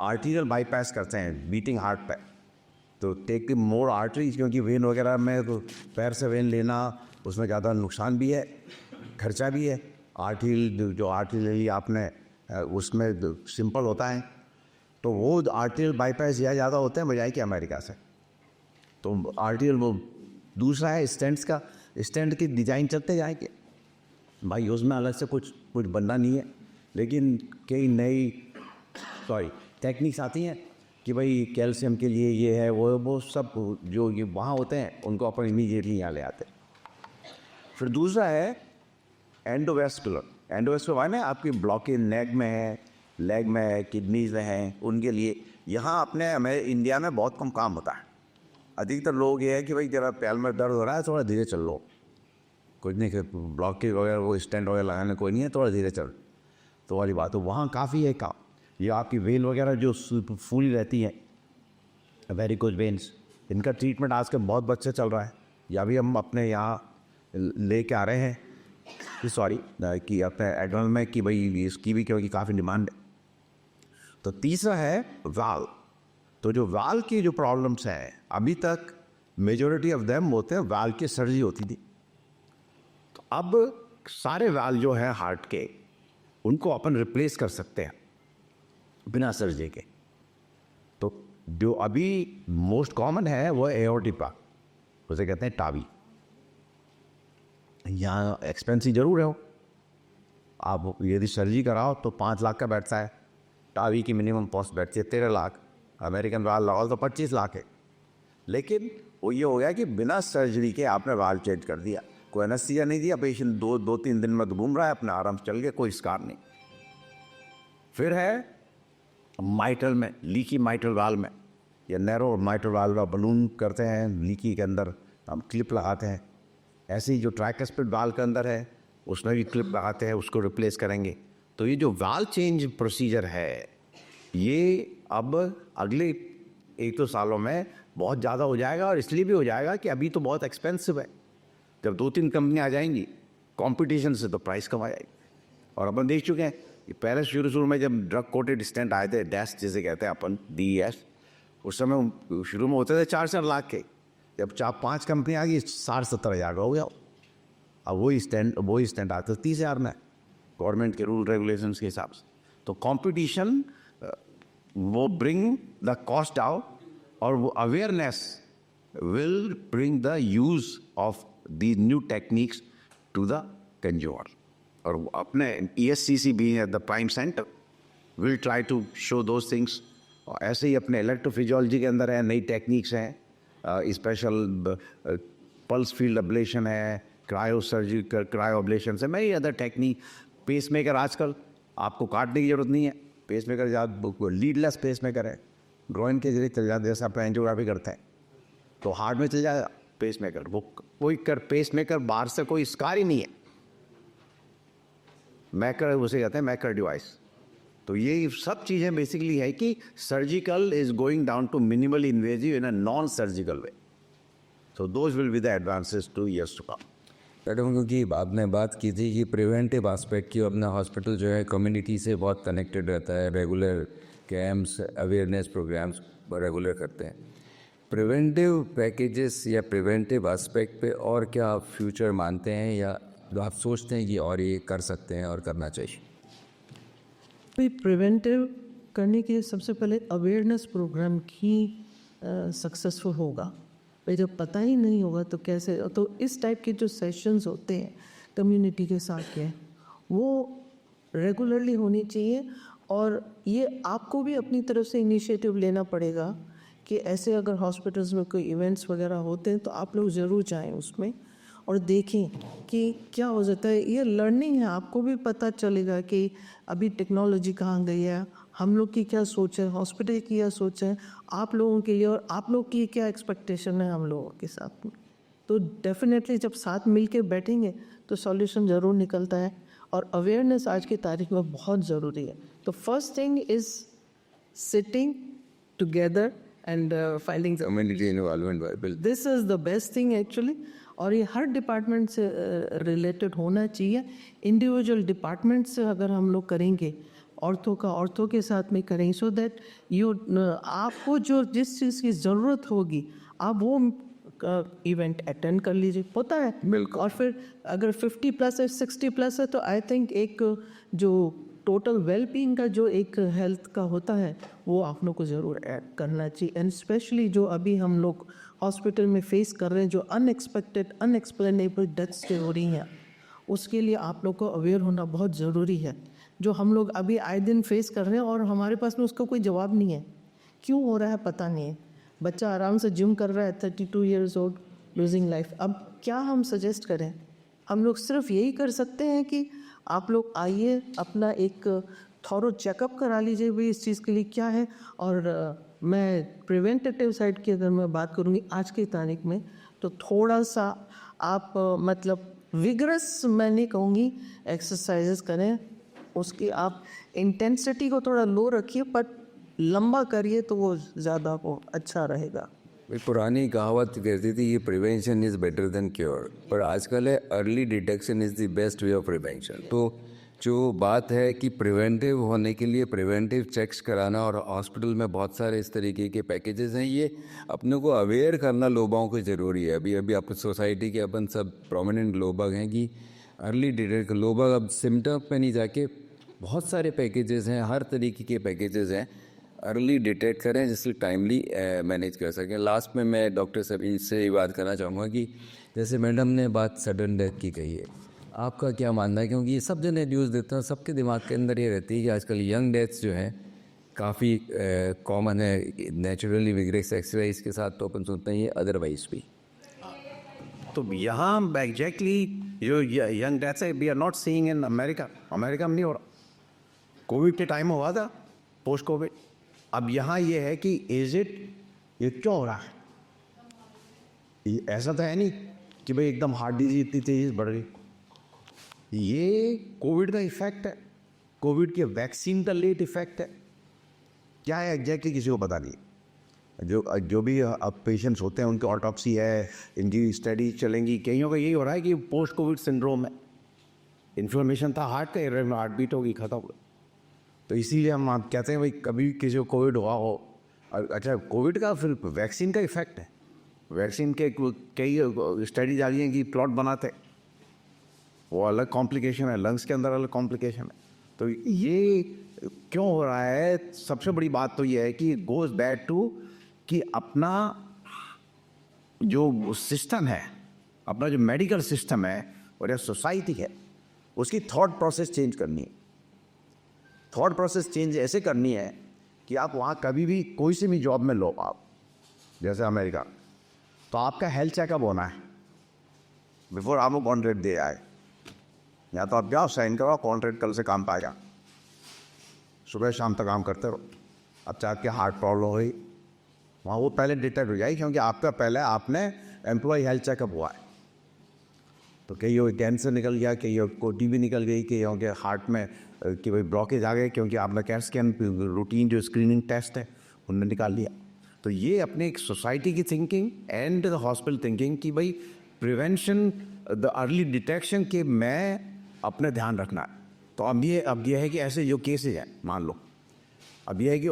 आर्टीरियल बाईपास करते हैं बीटिंग हार्ट पे, तो टेक मोर आर्टरीज, क्योंकि वेन वगैरह में तो पैर से वेन लेना उसमें ज़्यादा नुकसान भी है, खर्चा भी है. आर्टरील जो आर्टरी आपने उसमें सिंपल होता है, तो वो आर्टरील बाईपास यह ज़्यादा होते हैं बजाय कि अमेरिका से. तो आर्टरील वो दूसरा है स्टेंट्स का. स्टेंट की डिज़ाइन चलते जाएंगे भाई, उसमें अलग से कुछ बनना नहीं है, लेकिन कई नई टेक्निक्स आती हैं कि भाई कैल्शियम के लिए ये है, वो सब जो ये वहाँ होते हैं उनको अपन इमीडिएटली यहाँ ले आते हैं. फिर दूसरा है एंडोवेस्कुलर. एंडोवेस्कुलर माने आपकी ब्लॉकेज नेक में है, लेग में है, किडनीज में है, उनके लिए यहाँ अपने हमें इंडिया में बहुत कम काम होता है. अधिकतर लोग ये है कि भाई जरा पैर में दर्द हो रहा है, थोड़ा धीरे चल लो, कुछ नहीं, ब्लॉकेज वगैरह वो स्टेंट वगैरह लगाने कोई नहीं है, थोड़ा धीरे चल, तो वाली बात. तो वहाँ काफ़ी है काम. ये आपकी वेन वगैरह जो फूली रहती हैं, वेरिकोज वेन्स, इनका ट्रीटमेंट आजकल बहुत बच्चे चल रहा है, या भी हम अपने यहाँ ले के आ रहे हैं कि अपने एडवांस में कि भाई इसकी भी क्योंकि काफ़ी डिमांड है. तो तीसरा है वाल्व. तो जो वाल की जो प्रॉब्लम्स हैं अभी तक मेजॉरिटी ऑफ देम होते हैं वाल की सर्जरी होती थी। तो अब सारे वाल जो हैं हार्ट के उनको अपन रिप्लेस कर सकते हैं बिना सर्जरी के। तो जो अभी मोस्ट कॉमन है वो एओर्टिपा, उसे कहते हैं टावी। यहाँ एक्सपेंसिव जरूर है वो, आप यदि सर्जरी कराओ तो 5 लाख का बैठता है, टावी की मिनिमम कॉस्ट बैठती है 13 लाख, अमेरिकन वाल लगाओ तो 25 लाख है। लेकिन वो ये हो गया कि बिना सर्जरी के आपने वाल चेंज कर दिया, कोई एनेस्थीसिया नहीं दिया, पेशेंट 2-3 दिन में तो घूम रहा है अपने आराम से चल के, कोई स्कार नहीं। फिर है माइटल में, लीकी माइटल वाल में या नैरो माइटल वाल का बलून करते हैं, लीकी के अंदर हम क्लिप लगाते हैं। ऐसे ही जो ट्राइकस्पिड वाल के अंदर है उसमें भी क्लिप लगाते हैं, उसको रिप्लेस करेंगे। तो ये जो वाल चेंज प्रोसीजर है ये अब अगले 1-2 सालों में बहुत ज़्यादा हो जाएगा, और इसलिए भी हो जाएगा कि अभी तो बहुत एक्सपेंसिव है। जब 2-3 कंपनियाँ आ जाएंगी कंपटीशन से तो प्राइस कम आ जाएगी। और अपन देख चुके हैं कि पहले शुरू में जब ड्रग कोटेड स्टेंट आए थे, डैश जिसे कहते हैं अपन, DES, उस समय शुरू में होते थे 4-4 लाख के। जब 4-5 कंपनी आ गई 60-70 हज़ार का हो गया। अब वही स्टेंट आते 30 हज़ार में, गवर्नमेंट के रूल रेगुलेशंस के हिसाब से। तो कंपटीशन वो ब्रिंग द कॉस्ट डाउन, और वो awareness will bring the use of the new techniques to the consumer. और अपने ESCC भी है the prime centre, will try to show those things. और ऐसे ही अपने इलेक्ट्रोफिजियोलॉजी के अंदर है, नई टेक्निक्स हैं, स्पेशल पल्स फील्ड एब्लेशन है, क्रायो सर्जरी, क्रायो एब्लेशन है, may other technique. Pacemaker आजकल आपको काटने की जरूरत नहीं है, pacemaker leadless pacemaker है, ग्रोइन के जरिए चल जाते, जैसे आप एंजियोग्राफी करते हैं तो हार्ट में चल जाएगा पेस मेकर। वो कोई पेस मेकर बाहर से कोई स्कार ही नहीं है, मैकर उसे कहते हैं, मैकर डिवाइस। तो ये सब चीज़ें बेसिकली है कि surgical is going down to minimal invasive in a non surgical way. So those will be the advances 2 years to come. Madam, क्योंकि आपने बात की थी कि प्रिवेंटिव एस्पेक्ट की, अपना हॉस्पिटल जो है कम्युनिटी से बहुत कनेक्टेड रहता है, regular camps, awareness programmes regular करते हैं। प्रिवेंटिव पैकेजेस या प्रिवेंटिव एस्पेक्ट पे और क्या आप फ्यूचर मानते हैं या आप सोचते हैं कि और ये कर सकते हैं और करना चाहिए? भाई प्रिवेंटिव करने के लिए सबसे पहले अवेयरनेस प्रोग्राम ही सक्सेसफुल होगा। भाई जब पता ही नहीं होगा तो कैसे, तो इस टाइप के जो सेशंस होते हैं कम्युनिटी के साथ के, वो रेगुलरली होनी चाहिए। और ये आपको भी अपनी तरफ से इनिशिएटिव लेना पड़ेगा कि ऐसे अगर हॉस्पिटल्स में कोई इवेंट्स वगैरह होते हैं तो आप लोग ज़रूर जाएं उसमें और देखें कि क्या हो जाता है। ये लर्निंग है, आपको भी पता चलेगा कि अभी टेक्नोलॉजी कहाँ गई है, हम लोग की क्या सोच है, हॉस्पिटल की क्या सोच है आप लोगों के लिए, और आप लोग की क्या एक्सपेक्टेशन है हम लोगों के साथ में। तो डेफिनेटली जब साथ मिल के बैठेंगे तो सॉल्यूशन ज़रूर निकलता है। और अवेयरनेस आज की तारीख में बहुत ज़रूरी है। तो first thing is sitting together and finding community involvement, बिल्कुल, this is the best thing actually. और ये हर डिपार्टमेंट से रिलेटेड होना चाहिए। इंडिविजुअल डिपार्टमेंट से अगर हम लोग करेंगे, ऑर्थो के साथ में करेंगे, सो दैट आपको जो जिस चीज़ की ज़रूरत होगी आप वो इवेंट अटेंड कर लीजिए, होता है। बिल्कुल। और फिर अगर 50+ है, 60+ है, तो आई थिंक एक जो टोटल वेलबींग का जो एक हेल्थ का होता है वो आप लोग को ज़रूर ऐड करना चाहिए। एंड स्पेशली जो अभी हम लोग हॉस्पिटल में फेस कर रहे हैं, जो अनएक्सपेक्टेड अनएक्सप्लेनेबल डेथ्स हो रही हैं, उसके लिए आप लोग को अवेयर होना बहुत ज़रूरी है। जो हम लोग अभी आए दिन फेस कर रहे हैं और हमारे पास में उसका कोई जवाब नहीं है, क्यों हो रहा है पता नहीं है। बच्चा आराम से जिम कर रहा है, 32 years old, लूजिंग लाइफ। अब क्या हम सजेस्ट करें? हम लोग सिर्फ यही कर सकते हैं कि आप लोग आइए, अपना एक थॉरो चेकअप करा लीजिए भाई इस चीज़ के लिए क्या है। और मैं प्रिवेंटिव साइड की अगर मैं बात करूँगी आज की तारीख में, तो थोड़ा सा आप मतलब विगरस मैं नहीं कहूँगी, एक्सरसाइजेस करें, उसकी आप इंटेंसिटी को थोड़ा लो रखिए, बट लंबा करिए तो वो ज़्यादा वो अच्छा रहेगा। पुरानी कहावत कहती थी कि prevention is better than cure, पर आजकल है early detection is the best way of prevention. तो जो बात है कि प्रिवेंटिव होने के लिए प्रिवेंटिव चेक्स कराना, और हॉस्पिटल में बहुत सारे इस तरीके के पैकेजेस हैं, ये अपने को अवेयर करना लोगों को ज़रूरी है। अभी अभी आप सोसाइटी के अपन सब प्रोमिनेंट लोग हैं कि अर्ली डिटेक्ट लोग अब सिम्टम पे नहीं जाके बहुत सारे पैकेजेस हैं, हर तरीके के पैकेजेस हैं, अर्ली डिटेक्ट करें जिससे टाइमली मैनेज कर सकें। लास्ट में मैं डॉक्टर सभी से ही बात करना चाहूँगा कि जैसे मैडम ने बात सडन डेथ की कही है, आपका क्या मानना है? क्योंकि ये सब जने न्यूज़ देते हैं, सबके दिमाग के अंदर ये रहती है कि आजकल यंग डेथ्स जो हैं काफ़ी कॉमन है, नेचुरली विग्रेस एक्सरसाइज के साथ तो अपन सुनते हैं, ये अदरवाइज भी। तो यहाँ एग्जैक्टली जो यंग डेथ्स है we are not seeing in America. America में नहीं हो रहा, कोविड के टाइम हुआ था, पोस्ट कोविड। अब यहाँ ये है कि इज इट, ये क्यों हो रहा है? ये ऐसा तो है नहीं कि भाई एकदम हार्ट डिजीज इतनी तेजी से बढ़ रही। ये कोविड का इफेक्ट है, कोविड के वैक्सीन का लेट इफेक्ट है। क्या है एग्जैक्टली किसी को पता नहीं। जो भी अब पेशेंट्स होते हैं उनकी ऑटोप्सी है, इनकी स्टडी चलेंगी। कईयों का यही हो रहा है कि पोस्ट कोविड सिंड्रोम है, इन्फ्लेमेशन था हार्ट का, हार्ट बीट होगी, खत्म हो। तो इसीलिए हम आप कहते हैं भाई कभी किसी को कोविड हुआ हो। अच्छा, कोविड का फिर वैक्सीन का इफेक्ट है। वैक्सीन के कई स्टडीज आ रही हैं कि प्लॉट बनाते, वो अलग कॉम्प्लिकेशन है, लंग्स के अंदर अलग कॉम्प्लिकेशन है। तो ये क्यों हो रहा है? सबसे बड़ी बात तो ये है कि गोज बैक टू कि अपना जो सिस्टम है, अपना जो मेडिकल सिस्टम है और या सोसाइटी है, उसकी थॉट प्रोसेस चेंज करनी है। थॉट प्रोसेस चेंज ऐसे करनी है कि आप वहाँ कभी भी कोई सी भी जॉब में लो आप, जैसे अमेरिका, तो आपका हेल्थ चेकअप होना है बिफोर आपको कॉन्ट्रैक्ट दे आए। या तो आप जाओ साइन करो, कॉन्ट्रैक्ट कल से काम पाएगा, सुबह शाम तक काम करते रहो। अब चाहे आपके हार्ट प्रॉब्लम हुई, वहाँ वो पहले डिटेक्ट हो जाएगी, क्योंकि आपका पहले आपने एम्प्लॉय हेल्थ चेकअप हुआ है। तो कई हो कैंसर निकल गया, कई को टीबी निकल गई, कई हो के हार्ट में कि भाई ब्लॉकेज आ गए, क्योंकि आपने कैट स्कैन रूटीन जो स्क्रीनिंग टेस्ट है उनने निकाल लिया। तो ये अपने एक सोसाइटी की thinking and the hospital thinking कि भाई प्रिवेंशन, द अर्ली डिटेक्शन के मैं अपने ध्यान रखना है। तो अब ये है कि ऐसे जो केसेज हैं, मान लो अब ये है कि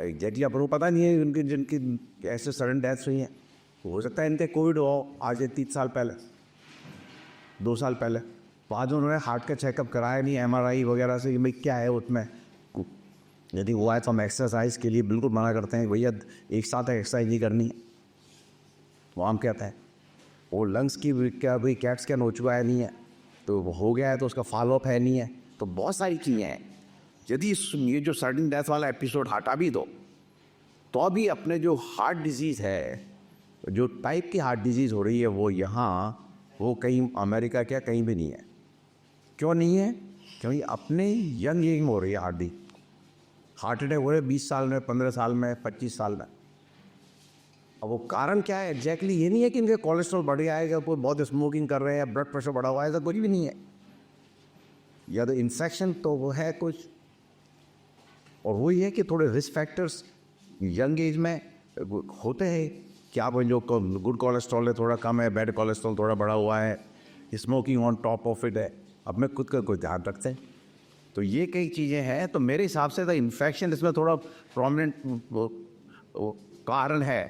एग्जैक्टली अपन को पता नहीं है उनकी जिनकी ऐसे सडन डेथ्स हुई हैं, हो सकता है इनके कोविड हो आज से 3 साल पहले, 2 साल पहले, बाद उन्होंने हार्ट का चेकअप कराया नहीं, MRI वगैरह से भाई क्या है उसमें। यदि हुआ है तो हम एक्सरसाइज के लिए बिल्कुल मना करते हैं, भैया एक साथ एक्सरसाइज नहीं करनी है। वो हम कहते हैं वो लंग्स की क्या भाई कैट स्कैन हो चुका है नहीं है, तो हो गया है तो उसका फॉलोअप है नहीं है। तो बहुत सारी चीज़ें हैं। यदि ये जो सडन डेथ वाला एपिसोड हटा भी दो, तो अभी अपने जो हार्ट डिजीज़ है, जो टाइप की हार्ट डिजीज़ हो रही है, वो यहाँ वो कहीं अमेरिका क्या कहीं भी नहीं है। क्यों नहीं है? क्योंकि अपने यंग एज में हो रही है हार्ट अटैक हो रहे 20 साल में, 15 साल में, 25 साल में। अब वो कारण क्या है एग्जैक्टली? ये नहीं है कि इनके कोलेस्ट्रॉल बढ़ गया है, कोई बहुत स्मोकिंग कर रहे हैं या ब्लड प्रेशर बढ़ा हुआ है, ऐसा कुछ भी नहीं है। या तो इन्फेक्शन तो वो है कुछ, और वही है कि थोड़े रिस्क फैक्टर्स यंग एज में होते हैं कि आप जो गुड कोलेस्ट्रॉल है थोड़ा कम है, बैड कोलेस्ट्रॉल थोड़ा बढ़ा हुआ है, smoking on top of it है। अब मैं खुद का कोई ध्यान रखते हैं, तो ये कई चीज़ें हैं। तो मेरे हिसाब से तो इन्फेक्शन इसमें थोड़ा प्रोमिनेंट कारण है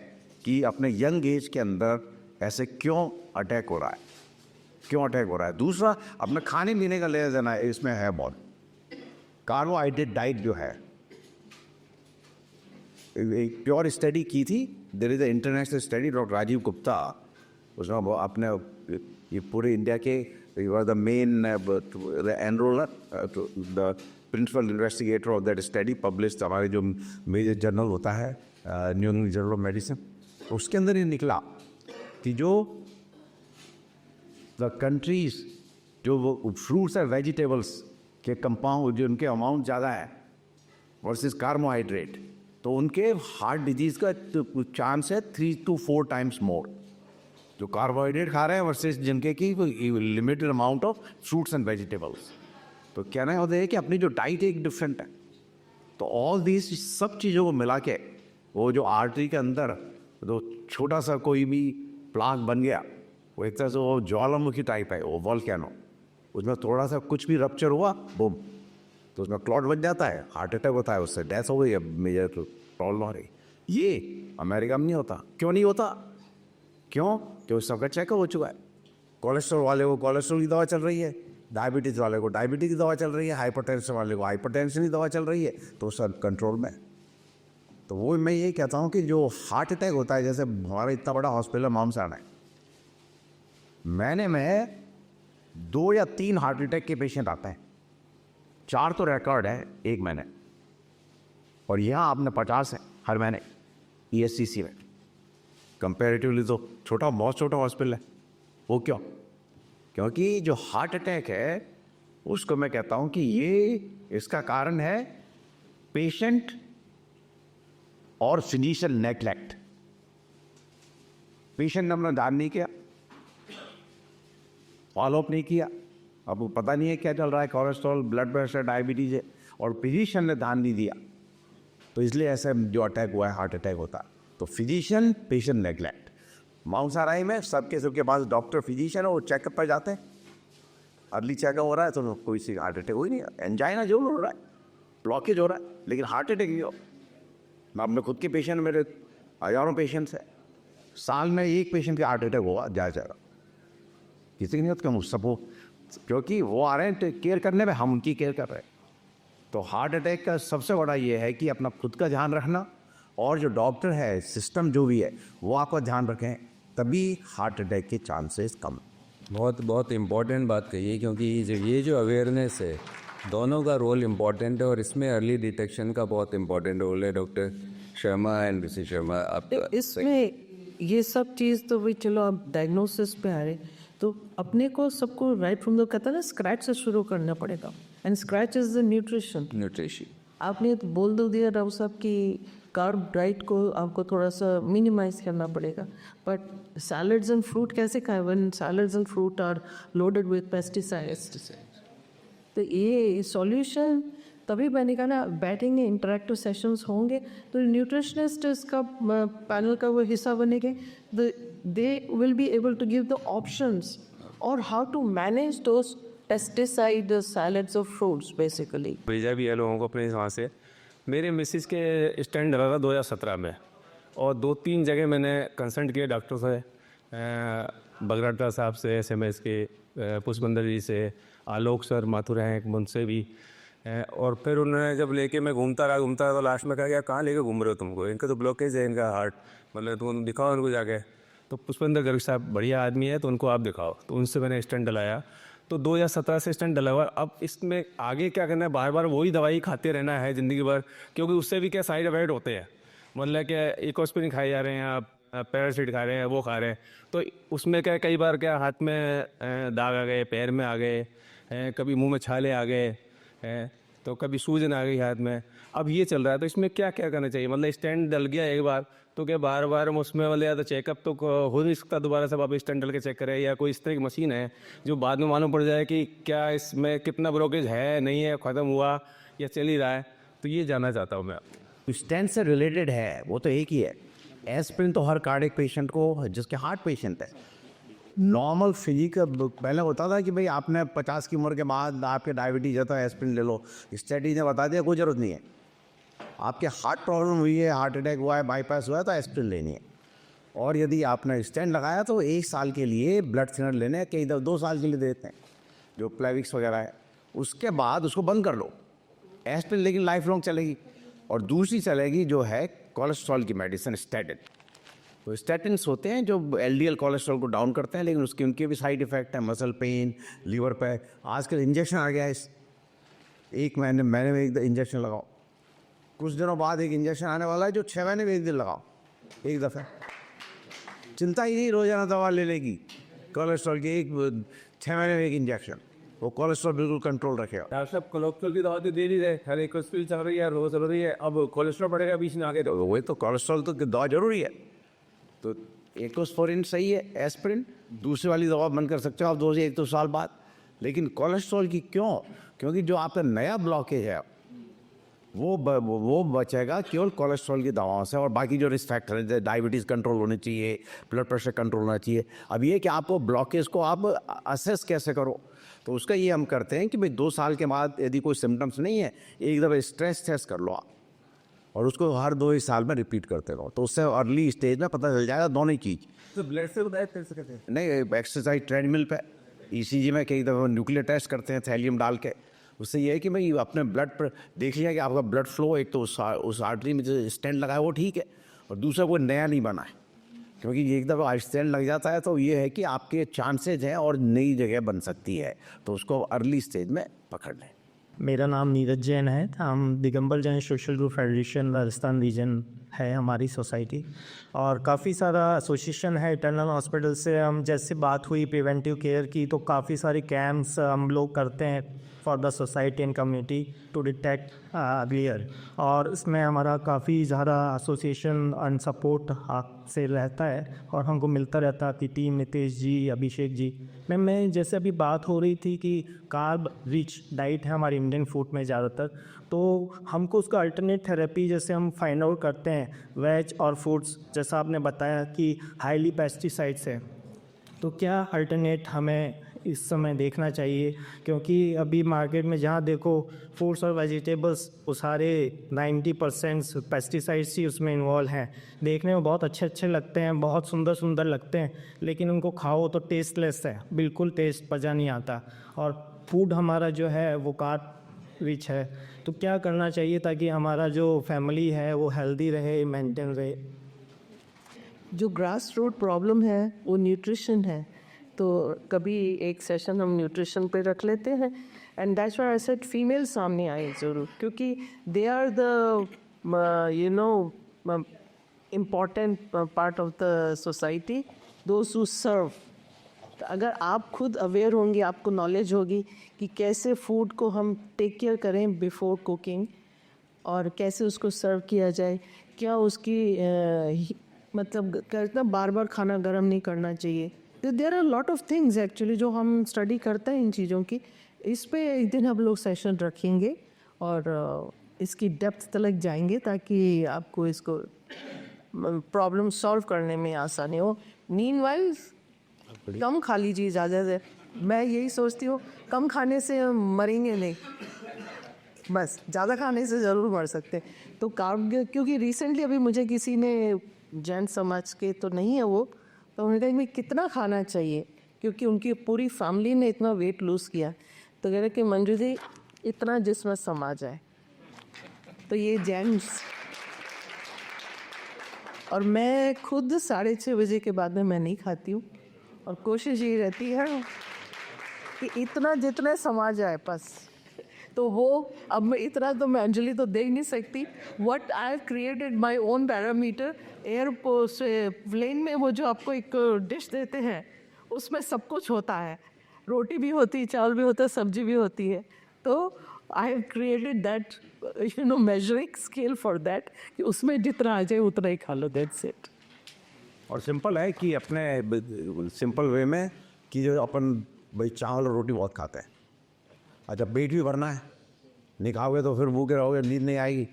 कि अपने यंग एज के अंदर ऐसे क्यों अटैक हो रहा है, क्यों अटैक हो रहा है। दूसरा अपने खाने पीने का ले देना है, इसमें है बहुत। कार्बोहाइड्रेट डाइट जो है, एक प्योर स्टडी की थी, there is a international study, doctor Rajeev Gupta, उसमें अपने ये पूरे इंडिया के you are the main enroller, the principal investigator of that study, published हमारे जो मेजर जर्नल होता है New England Journal of Medicine. उसके अंदर ये निकला कि जो द कंट्रीज जो वो फ्रूट्स और वेजिटेबल्स के कंपाउंड जो उनके अमाउंट ज़्यादा है वर्सेस कार्बोहाइड्रेट, तो उनके हार्ट डिजीज़ का चांस है 3 to 4 times मोर जो कार्बोहाइड्रेट खा रहे हैं वर्सेस जिनके की limited amount of fruits and vegetables. तो कहना होता है कि अपनी जो डाइट है एक डिफरेंट है। तो ऑल दिस सब चीज़ों को मिला के वो जो आर्टरी के अंदर तो छोटा सा कोई भी प्लाक बन गया, वो एक तरह से वो ज्वालामुखी टाइप है, वो वॉल्केनो, उसमें थोड़ा सा कुछ भी रप्चर हुआ, बूम, तो उसमें क्लॉट बन जाता है, हार्ट अटैक होता है, उससे डेथ हो गई, अब मेजर प्रॉब्लम हो रही। ये अमेरिका में नहीं होता। क्यों नहीं होता? क्यों? क्योंकि सबका चेकअप हो चुका है। कोलेस्ट्रॉल वाले को कोलेस्ट्रॉल की दवा चल रही है, डायबिटीज़ वाले को डायबिटीज़ की दवा चल रही है, हाइपरटेंशन वाले को हाइपरटेंशन की दवा चल रही है, तो सब कंट्रोल में। तो वो मैं ये कहता हूँ कि जो हार्ट अटैक होता है, जैसे हमारा इतना बड़ा हॉस्पिटल मामसाना है, महीने में 2 या 3 हार्ट अटैक के पेशेंट आते हैं, 4 तो रिकॉर्ड है एक महीने, और यहाँ आपने 50 है हर महीने ESCC में। कंपेरेटिवली तो छोटा, बहुत छोटा हॉस्पिटल है। वो क्यों? क्योंकि जो हार्ट अटैक है उसको मैं कहता हूँ कि ये इसका कारण है पेशेंट और फिजिशियन नेग्लेक्ट। पेशेंट ने अपना ध्यान नहीं किया, फॉलोअप नहीं किया, अब वो पता नहीं है क्या चल रहा है, कोलेस्ट्रॉल, ब्लड प्रेशर, डायबिटीज है, और फिजिशियन ने ध्यान नहीं दिया, तो इसलिए ऐसे जो अटैक हुआ है, हार्ट अटैक होता है। तो फिजिशियन पेशेंट नेग्लेक्ट। माउंटसाराई में सबके पास डॉक्टर फिजिशियन है, वो चेकअप पर जाते हैं, अर्ली चेकअप हो रहा है तो कोई सी हार्ट अटैक हुई नहीं, एंजाइना जरूर हो रहा है, ब्लॉकेज हो रहा है, लेकिन हार्ट अटैक नहीं हो। मैं अपने खुद के पेशेंट, मेरे हजारों पेशेंट्स हैं, साल में एक पेशेंट का हार्ट अटैक होगा जाएगा, किसी की नहीं होता, क्यों? सब वो, क्योंकि वो आ रहे हैं केयर करने में, हम उनकी केयर कर रहे हैं। तो हार्ट अटैक का सबसे बड़ा ये है कि अपना खुद का ध्यान रखना, और जो डॉक्टर है, सिस्टम जो भी है, वो आपका ध्यान रखें, तभी हार्ट अटैक के चांसेस कम। बहुत बहुत इम्पॉर्टेंट बात कही है, क्योंकि ये जो अवेयरनेस है, दोनों का रोल इम्पॉर्टेंट है, और इसमें अर्ली डिटेक्शन का बहुत इम्पॉर्टेंट रोल है। डॉक्टर शर्मा एंड ऋषि शर्मा, आप इसमें ये सब चीज़ तो भाई चलो आप डायग्नोसिस पे आ रहे, तो अपने को सबको राइट फ्रॉम द, कहता है ना, स्क्रैच से शुरू करना पड़ेगा, and scratch is the nutrition. Nutrition, आपने तो बोल दो दिया राव साहब कि कार्ब डाइट को आपको थोड़ा सा मिनिमाइज करना पड़ेगा, बट सैलड्स एंड फ्रूट कैसे खाएं when salads and fruit are loaded with pesticides? तो ये सॉल्यूशन तभी बनेगा ना, बैठेंगे, इंटरेक्टिव सेशंस होंगे, तो न्यूट्रिशनिस्ट इसका पैनल का वो हिस्सा बनेंगे, they will be able to give the options और how to manage those pesticide salads और फ्रूट्स बेसिकली। भेजा भी है लोगों को अपने वहाँ से। मेरे मिसिस के स्टैंड डला था 2017 में, और 2-3 जगह मैंने कंसल्ट किया डॉक्टर से, बगराटा साहब से, SMS के पुष्पंदर जी से, आलोक सर माथुर हैं उनसे भी, और फिर उन्होंने जब लेके मैं घूमता रहा तो लास्ट में कहा यार कहाँ लेके घूम रहे हो तुमको, इनका तो ब्लॉकेज है, इनका हार्ट, मतलब तुम दिखाओ उनको जाके। तो पुष्पेंद्र गर्ग साहब बढ़िया आदमी है, तो उनको आप दिखाओ, तो उनसे मैंने स्टेंट डलाया, तो 2017 से स्टेंट डला हुआ। अब इसमें आगे क्या करना है, बार बार वही दवाई खाते रहना है ज़िंदगी भर, क्योंकि उससे भी क्या साइड इफेक्ट होते हैं, मतलब क्या इकोस्प्रिन खाए जा रहे हैं आप, पैरासिट खा रहे हैं, वो खा रहे हैं, तो उसमें क्या कई बार क्या हाथ में दाग आ गए, पैर में आ गए, कभी मुंह में छाले आ गए, तो कभी सूजन आ गई हाथ में। अब ये चल रहा है, तो इसमें क्या क्या करना चाहिए, मतलब स्टेंट डल गया एक बार तो क्या बार बार उसमें वाले या तो चेकअप तो हो नहीं सकता दोबारा से वापस स्टेंट डल के चेक करें, या कोई इस तरह की मशीन है जो बाद में मालूम पड़ जाए कि क्या इसमें कितना ब्लॉकेज है, नहीं है, ख़त्म हुआ या चल ही रहा है, तो ये जानना चाहता हूँ मैं। स्टेंट से रिलेटेड है वो तो एक ही है, एस्पिरिन तो हर कार्डियक पेशेंट को, जिसके हार्ट पेशेंट है, नॉर्मल फिजिक पहले होता था कि भाई आपने 50 की उम्र के बाद आपके डायबिटीज है तो एस्पिरिन ले लो, स्टडीज ने बता दिया कोई ज़रूरत नहीं है, आपके हार्ट प्रॉब्लम हुई है, हार्ट अटैक हुआ है, बाईपास हुआ है तो एस्पिरिन लेनी है। और यदि आपने स्टेंट लगाया तो 1 साल के लिए ब्लड थिनर लेने हैं, कई 2 साल के लिए देते हैं जो प्लेविक्स वगैरह है, उसके बाद उसको बंद कर लो। एस्पिरिन लेकिन लाइफ लॉन्ग चलेगी। और दूसरी चलेगी जो है कोलेस्ट्रॉल की मेडिसिन स्टैटिन। तो स्टैटिन्स होते हैं जो LDL कोलेस्ट्रॉल को डाउन करते हैं, लेकिन उनके भी साइड इफ़ेक्ट है, मसल पेन, लीवर पे। आजकल इंजेक्शन आ गया है, इस 1 महीने में एक इंजेक्शन लगाओ, कुछ दिनों बाद एक इंजेक्शन आने वाला है जो 6 महीने में 1 दिन लगाओ, एक दफ़े। चिंता ही नहीं, रोज़ाना दवा ले लेगी कोलेस्ट्रॉल की, 6 महीने में 1 इंजेक्शन, वो कोलेस्ट्रॉल बिल्कुल कंट्रोल रखेगा। डॉक्टर साहब कोलेस्ट्रॉल की दवा तो दे नहीं रहे, हर एक हॉस्पिटल चल रही है, रोज चल रही है, अब कोलेस्ट्रॉल बढ़ेगा बीच में आगे, तो वही तो कोलेस्ट्रॉल तो दवा जरूरी है, तो एकोस्पोरिन सही है, एस्पिरिन, दूसरी वाली दवा बंद कर सकते हो आप 2 से 1-2 साल बाद। लेकिन कोलेस्ट्रॉल की क्यों? क्योंकि जो आपका नया ब्लॉकेज है वो बचेगा केवल कोलेस्ट्रॉल की दवाओं से, और बाकी जो रिस्क फैक्टर है जैसे डायबिटीज़ कंट्रोल होनी चाहिए, ब्लड प्रेशर कंट्रोल होना चाहिए। अब ये कि आपको ब्लॉकेज को आप असेस कैसे करो, तो उसका ये हम करते हैं कि भाई 2 साल के बाद यदि कोई सिम्टम्स नहीं है, एक दफ़ा स्ट्रेस टेस्ट कर लो आप, और उसको हर 2 ही साल में रिपीट करते रहो, तो उससे अर्ली स्टेज में पता चल जाएगा दोनों ही चीज़। तो ब्लड से बताया कैसे करते हैं? नहीं, एक्सरसाइज ट्रेडमिल पे, ईसीजी में कई दफ़ा न्यूक्लियर टेस्ट करते हैं थैलियम डाल के। उससे ये है कि भाई अपने ब्लड पर देख लिया कि आपका ब्लड फ्लो, एक तो उस आर्टरी में जो स्टेंट लगा है वो ठीक है, और दूसरा कोई नया नहीं बना है, क्योंकि एक दफ़ा स्टेंट लग जाता है तो ये है कि आपके चांसेज हैं और नई जगह बन सकती है, तो उसको अर्ली स्टेज में पकड़ लें। मेरा नाम नीरज जैन है। हम Digambar Jain social group federation Rajasthan region है हमारी सोसाइटी, और काफ़ी सारा एसोसिएशन है इटर्नल हॉस्पिटल से। हम जैसे बात हुई प्रिवेंटिव केयर की, तो काफ़ी सारे कैंप्स हम लोग करते हैं for the society and community to detect earlier, और इसमें हमारा काफ़ी ज़्यादा एसोसिएशन एंड सपोर्ट से रहता है, और हमको मिलता रहता है आपकी टीम, नितेश जी, अभिषेक जी। मैं जैसे अभी बात हो रही थी कि कार्ब रिच डाइट है हमारी इंडियन फूड में ज़्यादातर, तो हमको उसका अल्टरनेट थेरेपी जैसे हम फाइंड आउट करते हैं वेज और फूड्स, जैसा आपने बताया कि हाईली पेस्टिसाइड्स है, तो क्या अल्टरनेट हमें इस समय देखना चाहिए? क्योंकि अभी मार्केट में जहाँ देखो फ्रूट्स और वेजिटेबल्स, वो सारे 90% पेस्टिसाइड्स ही उसमें इन्वॉल्व हैं। देखने में बहुत अच्छे अच्छे लगते हैं, बहुत सुंदर सुंदर लगते हैं, लेकिन उनको खाओ तो टेस्टलेस है, बिल्कुल टेस्ट मज़ा नहीं आता। और फूड हमारा जो है वो कार्ब रिच है, तो क्या करना चाहिए ताकि हमारा जो फैमिली है वो हेल्दी रहे, मेंटेन रहे? जो ग्रास रूट प्रॉब्लम है वो न्यूट्रिशन है, तो कभी एक सेशन हम न्यूट्रिशन पे रख लेते हैं। And that's why I said female सामने आए ज़रूर, क्योंकि they are the important part of the society, those who serve. तो अगर आप खुद अवेयर होंगे, आपको नॉलेज होगी कि कैसे फूड को हम टेक केयर करें बिफोर कुकिंग, और कैसे उसको सर्व किया जाए, क्या उसकी मतलब करना बार बार खाना गर्म नहीं करना चाहिए। There are lot of things actually जो हम स्टडी करते हैं इन चीज़ों की। इस पे एक दिन हम लोग सेशन रखेंगे और इसकी डेप्थ तक जाएंगे, ताकि आपको इसको प्रॉब्लम सॉल्व करने में आसानी हो। मीनवाइल कम खा लीजिए ज़्यादा से, मैं यही सोचती हूँ कम खाने से हम मरेंगे नहीं, बस ज़्यादा खाने से ज़रूर मर सकते हैं। तो कार्ब, क्योंकि रिसेंटली अभी मुझे किसी ने, जैन समाज के तो नहीं है वो, तो उन्होंने कहा कि कितना खाना चाहिए, क्योंकि उनकी पूरी फैमिली ने इतना वेट लूज़ किया, तो कह रहे कि मंजू जी इतना जिसमें समा जाए। तो ये जैन्स, और मैं खुद 6:30 बजे के बाद में मैं नहीं खाती हूँ, और कोशिश यही रहती है कि इतना जितना समा जाए बस। तो वो अब मैं इतना तो मैं अंजलि तो दे ही नहीं सकती। What I have created my own parameter. Airport plane में वो जो आपको एक डिश देते हैं उसमें सब कुछ होता है, रोटी भी होती है, चावल भी होता है, सब्जी भी होती है। तो आई have created that measuring scale for that, कि उसमें जितना आ जाए उतना ही खा लो, दैट्स इट। और सिंपल है कि अपने सिंपल वे में कि जो अपन भाई चावल और रोटी बहुत खाते हैं, अच्छा पेट भी भरना है, नहीं खाओगे तो फिर भूखे रहोगे, नींद नहीं आएगी